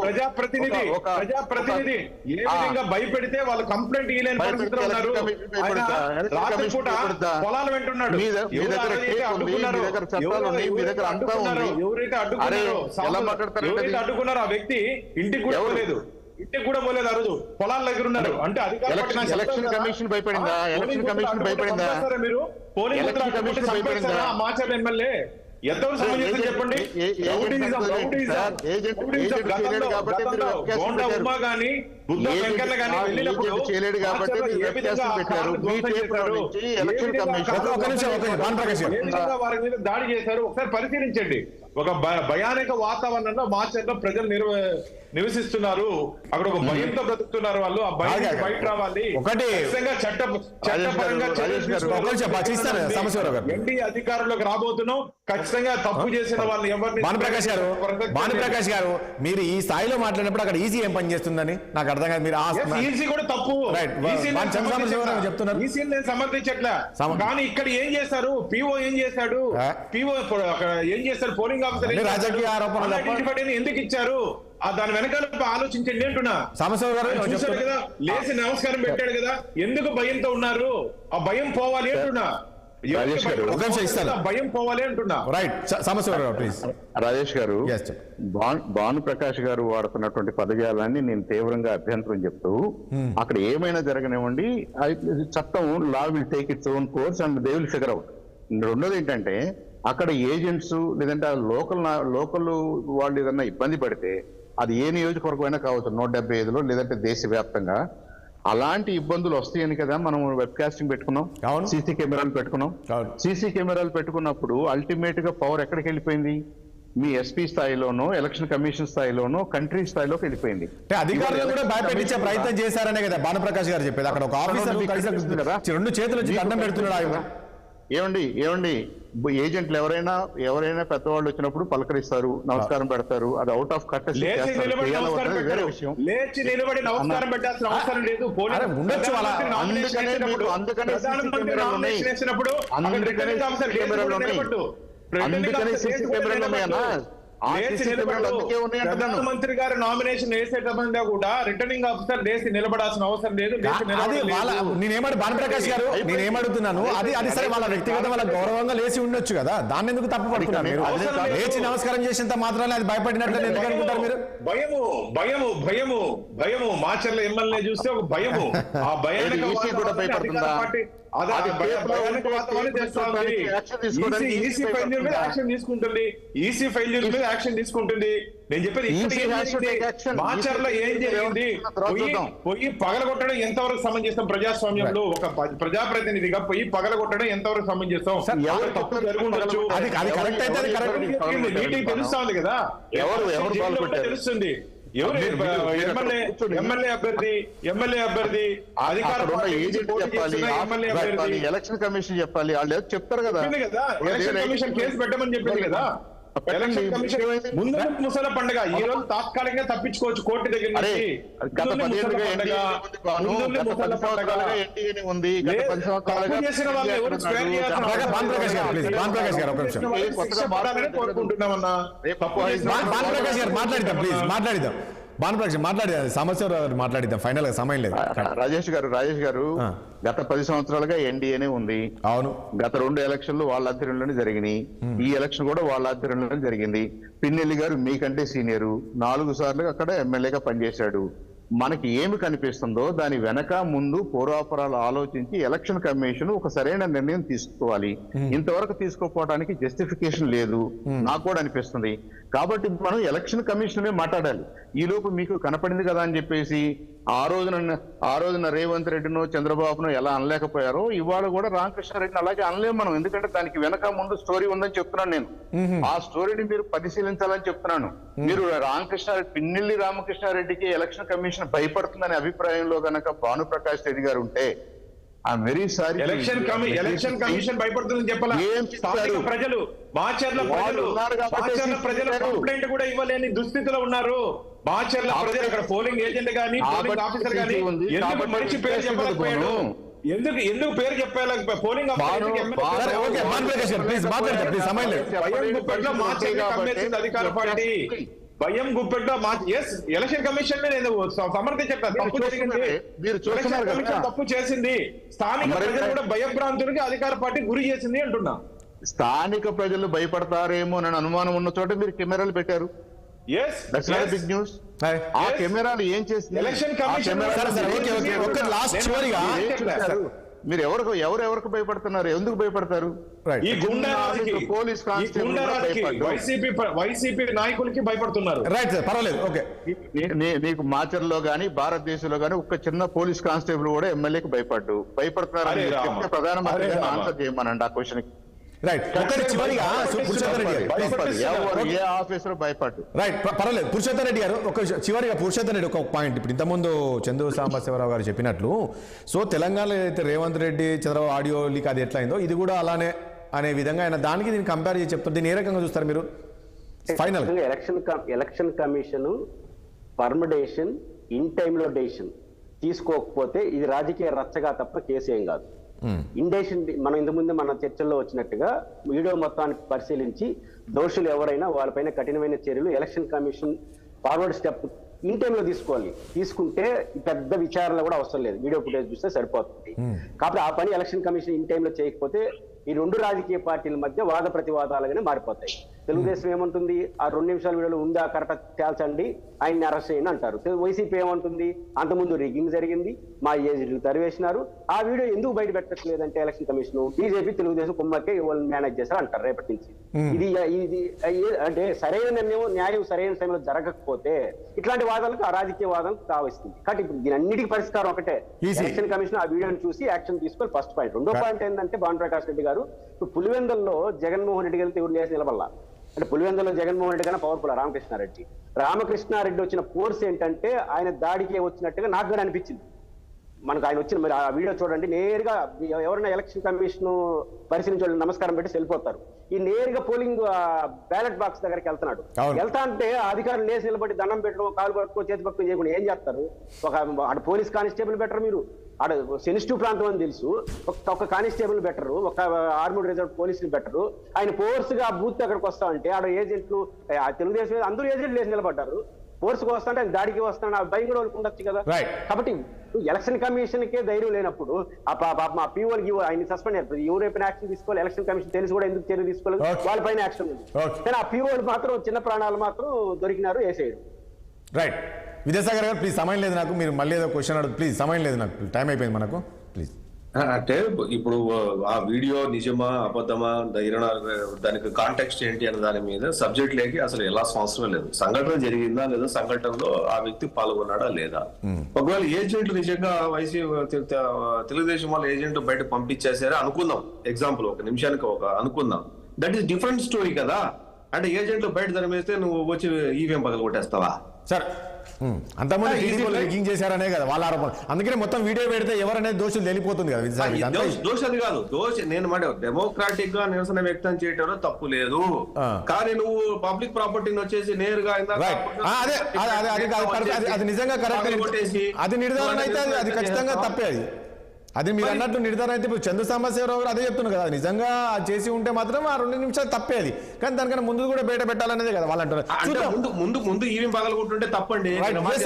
ప్రజాప్రతినిధి ఏ విధంగా భయపెడితే వాళ్ళు కంప్లైంట్ ఇవ్వలేని పరిస్థితిలో ఉన్నారు. పొలాలు వెంటున్నాడు, ఎవరైతే అడ్డుకున్నారో ఆ వ్యక్తి ఇంటికి కూడా పోలేదు, ఆ రోజు పొలాల దగ్గర ఉన్నారు. అంటే ఎలక్షన్ కమిషన్ భయపడిందా? ఎలక్షన్ కమిషన్ భయపడిందా? మీరు పోలింగ్ మాచర్ల ఎమ్మెల్యే ఎంతవరకు సమంజసం చెప్పండి? గోండా ఉమా గాని, బుద్ధ వెంకన్న గాని వెళ్ళినప్పుడు చేయలేడు కాబట్టి వారి మీద దాడి చేశారు. ఒకసారి పరిశీలించండి. ఒక భయానక వాతావరణంలో మాచర్లో ప్రజలు నివసిస్తున్నారు. అక్కడ ఒక భయంతో బ్రతుకుతున్నారు వాళ్ళు. ఆ భయం బయట రావాలి. చట్టపరంగా ఎన్డీ అధికారంలోకి రాబోతున్నాం. ఖచ్చితంగా తప్పు చేసిన వాళ్ళు ఎవరిని. భానుప్రకాష్ గారు, మీరు ఈ స్థాయిలో మాట్లాడినప్పుడు అక్కడ ఈసీ ఏం పని చేస్తుందని నాకు అర్థం కాదు. మీరు ఈసీ కూడా తప్పు చెప్తున్నారు. ఈసీ నేను సమర్థించట్లే, కానీ ఇక్కడ ఏం చేశారు? పిఓ ఏం చేశాడు? పిఓ ఏం చేశారు? పోలింగ్ ఆఫీసర్ రాజకీయ ఆరోపణలు ఎందుకు ఇచ్చారు? దాని వెనకాల ఆలోచించండి అంటున్నా. చూశారు కదా, లేచి నమస్కారం పెట్టాడు కదా, ఎందుకు భయంతో ఉన్నారు? ఆ భయం పోవాలి అంటున్నా. భయం పోవాలి అంటున్నా. రాజేష్ గారు, భానుప్రకాష్ గారు వాడుతున్నటువంటి పదజాలాన్ని నేను తీవ్రంగా అభ్యంతరం చెప్తూ, అక్కడ ఏమైనా జరగనివ్వండి, చట్టం law will take its own course and they will figure out. రెండోది ఏంటంటే, అక్కడ ఏజెంట్స్ లేదంటే లోకల్ వాళ్ళు ఏదన్నా ఇబ్బంది పడితే అది ఏ నియోజకవర్గం అయినా కావచ్చు, 175లో లేదంటే దేశవ్యాప్తంగా అలాంటి ఇబ్బందులు వస్తాయని కదా మనం వెబ్ కాస్టింగ్ పెట్టుకున్నాం, సీసీ కెమెరాలు పెట్టుకున్నాం. సీసీ కెమెరాలు పెట్టుకున్నప్పుడు అల్టిమేట్ గా పవర్ ఎక్కడికి వెళ్ళిపోయింది? మీ ఎస్పీ స్థాయిలోనో, ఎలక్షన్ కమిషన్ స్థాయిలోనో, కంట్రీ స్థాయిలోకి వెళ్ళిపోయింది. అధికారులు కూడా భయపెట్టించే ప్రయత్నం చేశారనే కదా భానుప్రకాష్ గారు చెప్పేది. అక్కడ ఒక ఆఫీసర్ 2 చేతులు దండం పెడుతున్నాడు. ఏమండి ఏజెంట్లు ఎవరైనా పెద్దవాళ్ళు వచ్చినప్పుడు పలకరిస్తారు, నమస్కారం పెడతారు. అది అవుట్ ఆఫ్ కట్ వేరే విషయం. అందుకనే సీసీ కెమెరాలు ఉన్నాయన్నా. ప్రధానమంత్రి గారు నామినేషన్ వేసేటప్పుడు కూడా రిటర్నింగ్ ఆఫీసర్ లేచి నిలబడాల్సిన అవసరం లేదు. భానుప్రకాష్ గారు, నేనేమడుగుతున్నాను, అది సరే వాళ్ళ వ్యక్తిగత వాళ్ళ గౌరవంగా లేచి ఉండొచ్చు కదా, దాన్ని ఎందుకు తప్పు పడుతున్నారు? లేచి నమస్కారం చేసినంత మాత్రాన్ని అది భయపడినట్లు ఎందుకు అనుకుంటారు మీరు? భయము మాచర్ల ఎమ్మెల్యే చూస్తే ఒక భయము. ఆ భయానికి అది అది tape లో భయానక ఉంటే వాతావరణం tape చేస్తా ఉంది. దానికి యాక్షన్ తీసుకోవడానికి ఈసీ ఈసీ ఫెయిల్యూర్ మీద యాక్షన్ తీసుకుంటుంది. ఈసీ ఫెయిల్యూర్ మీద యాక్షన్ తీసుకుంటుంది. నేను చెప్పేది ఇక్కడ ఏం జరిగింది? మాచర్లో ఏం జరిగింది? పోయి పగలగొట్టడం ఎంతవరకు సమంజసం? ప్రజాస్వామ్యంలో ఒక ప్రజాప్రతినిధిగా పోయి పగలగొట్టడం ఎంతవరకు సమంజసం? తప్పు జరుగుండొచ్చు. అది కరెక్ట్ అయితే అది కరెక్ట్. నీటికి తెలుస్తా ఉంది కదా, ఎవరు జైల్లో ఉంటే తెలుస్తుంది. ఎవరు ఎమ్మెల్యే అభ్యర్థి అధికార ఎలక్షన్ కమిషన్ చెప్పాలి, వాళ్ళు చెప్తారు కదా. ఎలక్షన్ కమిషన్ కేసు పెట్టమని చెప్పింది కదా. ఎలక్షన్ కమిషన్ ముందు ముసల పండుగ ఈ రోజు తాత్కాలికంగా తప్పించుకోవచ్చు కోర్టు దగ్గర నుంచి. గత 10 ఏళ్ళుగా ఉంది, గత 10 సంవత్సరాలుగా చేసిన వాళ్ళు ఎవరు స్క్వేర్ భానుప్రకాష్ గారు ప్లీజ్, భానుప్రకాష్ గారు ఒక నిమిషం. కోరుకుంటున్నామన్నా. భానుప్రకాష్ గారు మాట్లాడిద్దాం ప్లీజ్, మాట్లాడిద్దాం. భానుప్రకాష్ మాట్లాడిద్దాం, సమస్య మాట్లాడిద్దాం. ఫైనల్ గా సమయం లేదు. రాజేష్ గారు గత 10 సంవత్సరాలుగా ఎన్డీఏనే ఉంది. అవును, గత 2 ఎలక్షన్లు వాళ్ళ ఆధ్వర్యంలోనే జరిగినాయి. ఈ ఎలక్షన్ కూడా వాళ్ళ ఆధ్వర్యంలోనే జరిగింది. పిన్నెల్లి గారు మీకంటే సీనియరు, 4 సార్లు అక్కడ ఎమ్మెల్యేగా పనిచేశాడు. మనకి ఏమి కనిపిస్తుందో దాని వెనక ముందు పూర్వాపరాలు ఆలోచించి ఎలక్షన్ కమిషన్ ఒక సరైన నిర్ణయం తీసుకోవాలి. ఇంతవరకు తీసుకోకపోవడానికి జస్టిఫికేషన్ లేదు నాకు కూడా అనిపిస్తుంది. కాబట్టి మనం ఎలక్షన్ కమిషనే మాట్లాడాలి. ఈ లోపు మీకు కనపడింది కదా అని చెప్పేసి ఆ రోజున రేవంత్ రెడ్డినో చంద్రబాబునో ఎలా అనలేకపోయారో ఇవాళ కూడా రామకృష్ణారెడ్డిని అలాగే అనలేము మనం. ఎందుకంటే దానికి వెనక ముందు స్టోరీ ఉందని చెప్తున్నాను నేను. ఆ స్టోరీని మీరు పరిశీలించాలని చెప్తున్నాను. మీరు పిన్నెల్లి రామకృష్ణారెడ్డికి ఎలక్షన్ కమిషన్ భయపడుతుందనే అభిప్రాయంలో గనక భానుప్రకాష్ రెడ్డి గారు ఉంటే I'm very sorry. Election commission భయపడుతుందని చెప్పాలి. ప్రజలు మాచర్ల ప్రజలు కంప్లైంట్ కూడా ఇవ్వలేని దుస్థితిలో ఉన్నారు. మాచర్ల ప్రజలు అక్కడ పోలింగ్ ఏజెంట్ గానీ పోలింగ్ ఆఫీసర్ గానీ ఎందుకు మనిషి పేరు చెప్పలేకపోయాడు? ఎందుకు పేరు చెప్పాలి? పోలింగ్ అధికార పార్టీ భయం గుప్పెట్లో ఎలక్షన్ కమిషన్ నేను సమర్థించట్లేదు. తప్పు జరిగింది, తప్పు చేసింది. స్థానిక ప్రజలు కూడా భయభ్రాంతులకి అధికార పార్టీ గురి చేసింది అంటున్నా. స్థానిక ప్రజలు భయపడతారేమో అని అనుమానం ఉన్న చోట మీరు కెమెరాలు పెట్టారు. Big news. ఆ కెమెరాలు ఏం చేసింది? ఎలక్షన్ కమిషన్ మీరు ఎవరెవరికి భయపడుతున్నారు? ఎందుకు భయపడతారు? ఈ పోలీస్ వైసీపీ నాయకులకి భయపడుతున్నారు. రైట్ సార్, పర్వాలేదు. ఓకే, నీకు మాచర్లో గానీ భారతదేశంలో గానీ ఒక చిన్న పోలీస్ కానిస్టేబుల్ కూడా ఎమ్మెల్యేకి భయపడుతున్నారు. ప్రధానమంత్రి ఆన్సర్ చేయమనండి ఆ క్వశ్చన్ కి. రైట్, ఒకటి చివరిగా ఏ ఆఫీసర్ భయపడ్డు. రైట్, పర్వాలేదు. పురుషోత్తమ్ రెడ్డి గారు ఒక చివరిగా పురుషోత్తమ్ రెడ్డి ఒక పాయింట్. ఇప్పుడు ఇంతకుముందు చంద్ర సాంబశివరావు గారు చెప్పినట్లు సో తెలంగాణలో అయితే రేవంత్ రెడ్డి చంద్రబాబు ఆడియో లీక్ అది ఎట్లా అయిందో ఇది కూడా అలానే అనే విధంగా ఆయన దానికి దీన్ని కంపేర్ చేసి చెప్తారు. దీన్ని ఏ రకంగా చూస్తారు మీరు? ఫైనల్ ఎలక్షన్ కమిషన్ పర్మిడేషన్ ఇన్ టైంలో డెసిషన్ తీసుకోకపోతే ఇది రాజకీయ రచ్చగా తప్ప కేసు ఏం కాదు. ఇండేషన్ మనం ఇంతకుముందు మన చర్చల్లో వచ్చినట్టుగా వీడియో మొత్తానికి పరిశీలించి దోషులు ఎవరైనా వాళ్ళపైన కఠినమైన చర్యలు election commission forward step in టైంలో తీసుకోవాలి. తీసుకుంటే పెద్ద విచారణ కూడా అవసరం లేదు, వీడియో ఫుటేజ్ చూస్తే సరిపోతుంది. కాబట్టి ఆ పని ఎలక్షన్ కమిషన్ ఇన్ టైంలో చేయకపోతే ఈ 2 రాజకీయ పార్టీల మధ్య వాద ప్రతివాదాలుగానే మారిపోతాయి. తెలుగుదేశం ఏమంటుంది? ఆ 2 నిమిషాల వీడియోలో ఉందా కరెక్ట్ తేల్చండి, ఆయన్ని అరెస్ట్ చేయండి అంటారు. వైసీపీ ఏమంటుంది? అంతకుముందు రిగ్గింగ్ జరిగింది, మా ఏజెంట్లు తరివేసినారు, ఆ వీడియో ఎందుకు బయట పెట్టట్లేదంటే ఎలక్షన్ కమిషన్ బీజేపీ తెలుగుదేశం కుమ్మకే వాళ్ళు మేనేజ్ చేశారు అంటారు రేపటి నుంచి. ఇది అంటే సరైన నిర్ణయం న్యాయం సరైన సమయంలో జరగకపోతే ఇట్లాంటి వాదాలకు ఆ రాజకీయ వాదం కావస్తుంది. కాబట్టి ఇప్పుడు దీని అన్నిటికీ పరిష్కారం ఒకటే, ఎలక్షన్ కమిషన్ ఆ వీడియోని చూసి యాక్షన్ తీసుకోవాలి. First point. రెండో పాయింట్ ఏంటంటే భానుప్రకాష్ రెడ్డి గారు ఇప్పుడు పులివెందుల్లో జగన్మోహన్ రెడ్డి గారితో ఎవరు చేసి నిలబడాల అంటే పులివెందులో జగన్మోహన్ రెడ్డి కన్నా పవర్ఫుల్ రామకృష్ణారెడ్డి వచ్చిన ఫోర్స్ ఏంటంటే ఆయన దాడికి వచ్చినట్టుగా నాకు కూడా అనిపించింది. మనకు ఆయన వచ్చిన మరి ఆ వీడియో చూడండి, నేరుగా ఎవరైనా ఎలక్షన్ కమిషన్ పరిశీలించే నమస్కారం పెట్టి వెళ్ళిపోతారు. ఈ నేరుగా పోలింగ్ బ్యాలెట్ బాక్స్ దగ్గరికి వెళ్తా అంటే అధికారులు లేచి నిలబడి దండం పెట్టడం, కాలు పట్టుకో చేతి పట్టుకొని చేయకుండా ఏం చేస్తారు? ఒక పోలీస్ కానిస్టేబుల్ బెటర్, మీరు ఆడ సెన్సిటివ్ ప్రాంతం అని తెలుసు, ఒక కానిస్టేబుల్ బెటరు, ఒక ఆర్మీడ్ రిజర్వ్ పోలీసులు బెటరు. ఆయన ఫోర్స్ గా బూత్ అక్కడికి వస్తా అంటే ఆడ ఏజెంట్లు తెలుగుదేశం అందరూ ఏజెంట్లు లేచి నిలబడ్డారు. ఫోర్స్ కు వస్తాంటే ఆయన దాడికి వస్తాను, ఆ భయం కూడా ఉండొచ్చు కదా. కాబట్టి ఎలక్షన్ కమిషన్ కే ధైర్యం లేనప్పుడు మా పీఓలకి ఆయన సస్పెండ్ అయిపోతుంది. ఎవరైనా యాక్షన్ తీసుకోవాలి, ఎలక్షన్ కమిషన్ తెలిసి కూడా ఎందుకు చర్య తీసుకోలేదు, వాళ్ళపైన యాక్షన్ ఉంది. కానీ ఆ పీఓలు మాత్రం చిన్న ప్రాణాలు మాత్రం దొరికినారు, వేసేయడు. రైట్, విద్యాసాగర్ గారు ప్లీజ్, సమయం లేదు నాకు, మీరు మళ్ళీ ఏదో క్వశ్చన్ అడుగు ప్లీజ్, సమయం లేదు నాకు, టైం అయిపోయింది మనకు, ప్లీజ్. అంటే ఇప్పుడు ఆ వీడియో నిజమా అబద్ధమా దానికి కాంటెక్స్ట్ ఏంటి అనే దాని మీద సబ్జెక్ట్ లేకి అసలు ఎలా అవసరం లేదు. సంఘటన జరిగిందా లేదా, సంఘటనలో ఆ వ్యక్తి పాల్గొన్నాడా లేదా. ఒకవేళ ఏజెంట్లు నిజంగా తెలుగుదేశం వాళ్ళ ఏజెంట్ బయట పంపించేసారా అనుకుందాం, ఎగ్జాంపుల్ ఒక నిమిషానికి అనుకుందాం, దట్ ఈస్ డిఫరెంట్ స్టోరీ కదా. అంటే ఏజెంట్లు బయట ధరమేస్తే నువ్వు వచ్చి ఈవీఎం పగలు కొట్టేస్తావా? సార్ అంతమంది రిగ్గింగ్ చేశారనే కదా వాళ్ళ ఆరోపణ. అందుకనే మొత్తం వీడియో పెడితే ఎవరనేది దోషులు తెలిపోతుంది కదా. దోషది కాదు, నేను మాట డెమోక్రాటిక్ గా నిరసన వ్యక్తం చేయడంలో తప్పు లేదు, కానీ నువ్వు పబ్లిక్ ప్రాపర్టీని వచ్చేసి నేరుగా అది నిజంగా కరెక్ట్, అది నిర్ధారణ అయితే అది ఖచ్చితంగా తప్పే. అది మీరు అన్నట్టు నిర్ధారణ అయితే ఇప్పుడు చంద్ర సాంబశివరావు గారు అదే చెప్తున్నారు కదా, నిజంగా చేసి ఉంటే మాత్రం ఆ 2 నిమిషాలు తప్పేది, కానీ దానికన్నా ముందు కూడా బయట పెట్టాలనేదే కదా వాళ్ళు అంటారు. ముందు ఈవీఎం పగలగొట్టుంటే తప్పండి,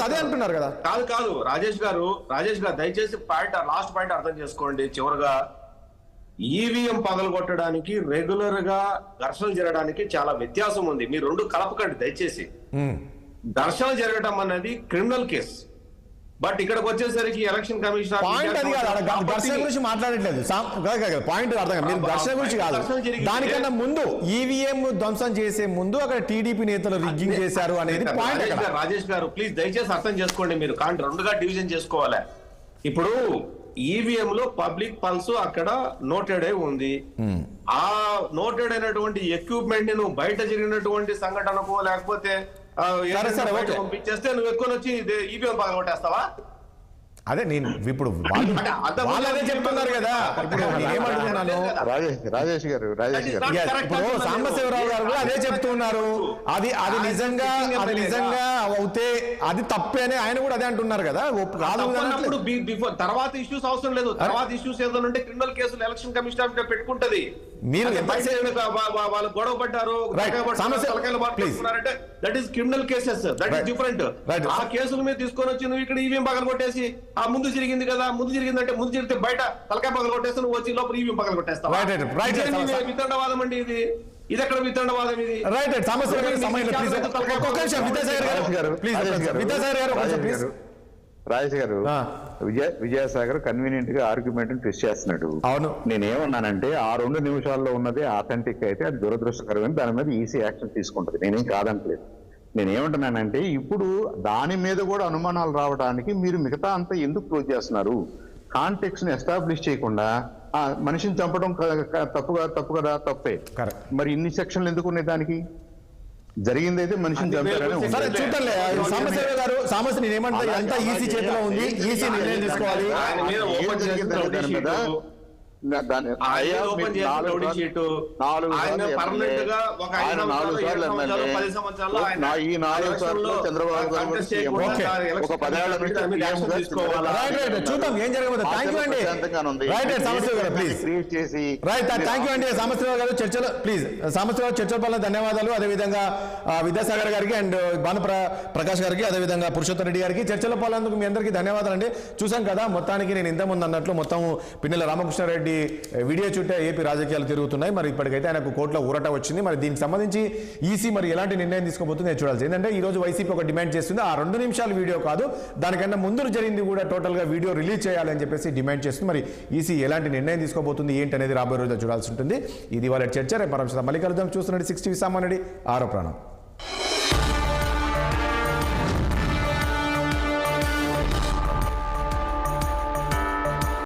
అదే అంటున్నారు కదా. కాదు రాజేష్ గారు దయచేసి లాస్ట్ పాయింట్ అర్థం చేసుకోండి. చివరిగా ఈవీఎం పగలగొట్టడానికి రెగ్యులర్ గా ఘర్షణలు జరగడానికి చాలా వ్యత్యాసం ఉంది. మీరు రెండు కలపకండి దయచేసి. ఘర్షణ జరగడం అన్నది క్రిమినల్ కేసు, బట్ ఇక్కడికి వచ్చేసరికి ఎలక్షన్ కమిషన్ పాయింట్ అది కాదు, ఘర్షణ గురించి మాట్లాడట్లేదు. పాయింట్ అర్థం కాదు, ఘర్షణ గురించి కాదు. దానికన్నా ముందు ఈవీఎం ధ్వంసం చేసే ముందు అక్కడ టీడీపీ నేతలు రిగ్గింగ్ చేశారు అనేది పాయింట్. రాజేష్ గారు ప్లీజ్ దయచేసి అర్థం చేసుకోండి, మీరు కానీ రెండుగా డివిజన్ చేసుకోవాలి. ఇప్పుడు ఈవీఎం లో పబ్లిక్ పల్స్ అక్కడ నోటెడ్ అయి ఉంది. ఆ నోటెడ్ అయినటువంటి ఎక్విప్మెంట్ ని నువ్వు బయట జరిగినటువంటి సంఘటనకు లేకపోతే పంపించేస్తే నువ్వు ఎక్కువ వచ్చి ఈవీఎం పగలగొట్టేస్తావా? అదే నేను ఇప్పుడు వాళ్ళు అదే చెప్తున్నారు కదా. ఇప్పుడు నేనేమంటున్నాను, రాజేష్ గారు ఇప్పుడు సాంబశివరావు గారు కూడా అదే చెప్తున్నారు. అది నిజంగా అవుతే అది తప్పే అని ఆయన కూడా అదే అంటున్నారు కదా. తర్వాత ఇష్యూస్ అవసరం లేదు. తర్వాత ఇష్యూస్ ఏదైనా క్రిమినల్ కేసులు ఎలక్షన్ కమిషన్ పెట్టుకుంటది. మీరు వాళ్ళు గొడవ పడ్డారు, that is criminal cases, that is different. ఆ కేసుల మీద తీసుకొని వచ్చి నువ్వు ఇక్కడ ఈవీఎం పగలు కొట్టేసి ఆ ముందు జరిగింది కదా, ముందు జరిగిందంటే ముందు జరిగితే బయట తలకాయ పగలు కొట్టేస్తే నువ్వు వచ్చి లోపల ఈవీఎం పగలు కొట్టేస్తావు. వితండవాదం అండి ఇది. ఇది ఎక్కడ వితండవాదం ఇది? రాజేష్ గారు విజయసాగర్ కన్వీనియంట్ గా ఆర్గ్యుమెంట్ ట్విస్ట్ చేస్తున్నాడు. అవును, నేనేమన్నానంటే ఆ 2 నిమిషాల్లో ఉన్నది ఆథెంటిక్ అయితే అది దురదృష్టకరమైన దాని మీద ఈసీ యాక్షన్ తీసుకుంటది. నేనేం కాదంటలేదు. నేనేమంటున్నానంటే ఇప్పుడు దాని మీద కూడా అనుమానాలు రావడానికి మీరు మిగతా అంతా ఎందుకు క్లోజ్ చేస్తున్నారు? కాంటెక్స్ట్ ని ఎస్టాబ్లిష్ చేయకుండా మనిషిని చంపడం తప్పు కదా, తప్పే. మరి ఇన్ని సెక్షన్లు ఎందుకు ఉన్నాయి దానికి? జరిగిందైతే మనిషిని చంపారని సమస్య నేనేమంటా అంతా ఈసీ చేతిలో ఉంది, ఈసీ నిర్ణయం తీసుకోవాలి. చూద్దాం ఏం జరగబోతుంది. థ్యాంక్ యూ అండి. సాంబశివరావు గారు చర్చలో ప్లీజ్. సాంబశివరావు చర్చల వల్ల ధన్యవాదాలు. అదేవిధంగా విద్యాసాగర్ గారికి అండ్ భాను ప్రకాష్ గారికి, అదేవిధంగా పురుషోత్తం రెడ్డి గారికి చర్చలో పాల్గొన్నందుకు మీ అందరికీ ధన్యవాదాలు అండి. చూసాం కదా, మొత్తానికి నేను ఇంతకుముందు అన్నట్లు మొత్తం పిన్నెల రామకృష్ణారెడ్డి వీడియో చుట్టే ఏపీ రాజకీయాలు తిరుగుతున్నాయి. మరి ఇప్పటికైతే ఆయనకు కోర్టులో ఊరట వచ్చింది. మరి దీనికి సంబంధించి ఈసీ మరి ఎలాంటి నిర్ణయం తీసుకోబోతుందో చూడాల్సి. ఏంటంటే ఈ రోజు వైసీపీ ఒక డిమాండ్ చేస్తుంది, ఆ 2 నిమిషాల వీడియో కాదు, దానికన్నా ముందు జరిగింది కూడా టోటల్ గా వీడియో రిలీజ్ చేయాలి అని చెప్పేసి డిమాండ్ చేస్తుంది. మరి ఈసీ ఎలాంటి నిర్ణయం తీసుకోబోతుంది ఏంటి అనేది రాబోయే రోజుల్లో చూడాల్సి ఉంటుంది. ఇది వాళ్ళ చర్చ. రేపు మళ్ళీ కలుద్దాం. చూస్తున్నట్టు 60 సామాన్యుడి ఆరో ప్రాణం.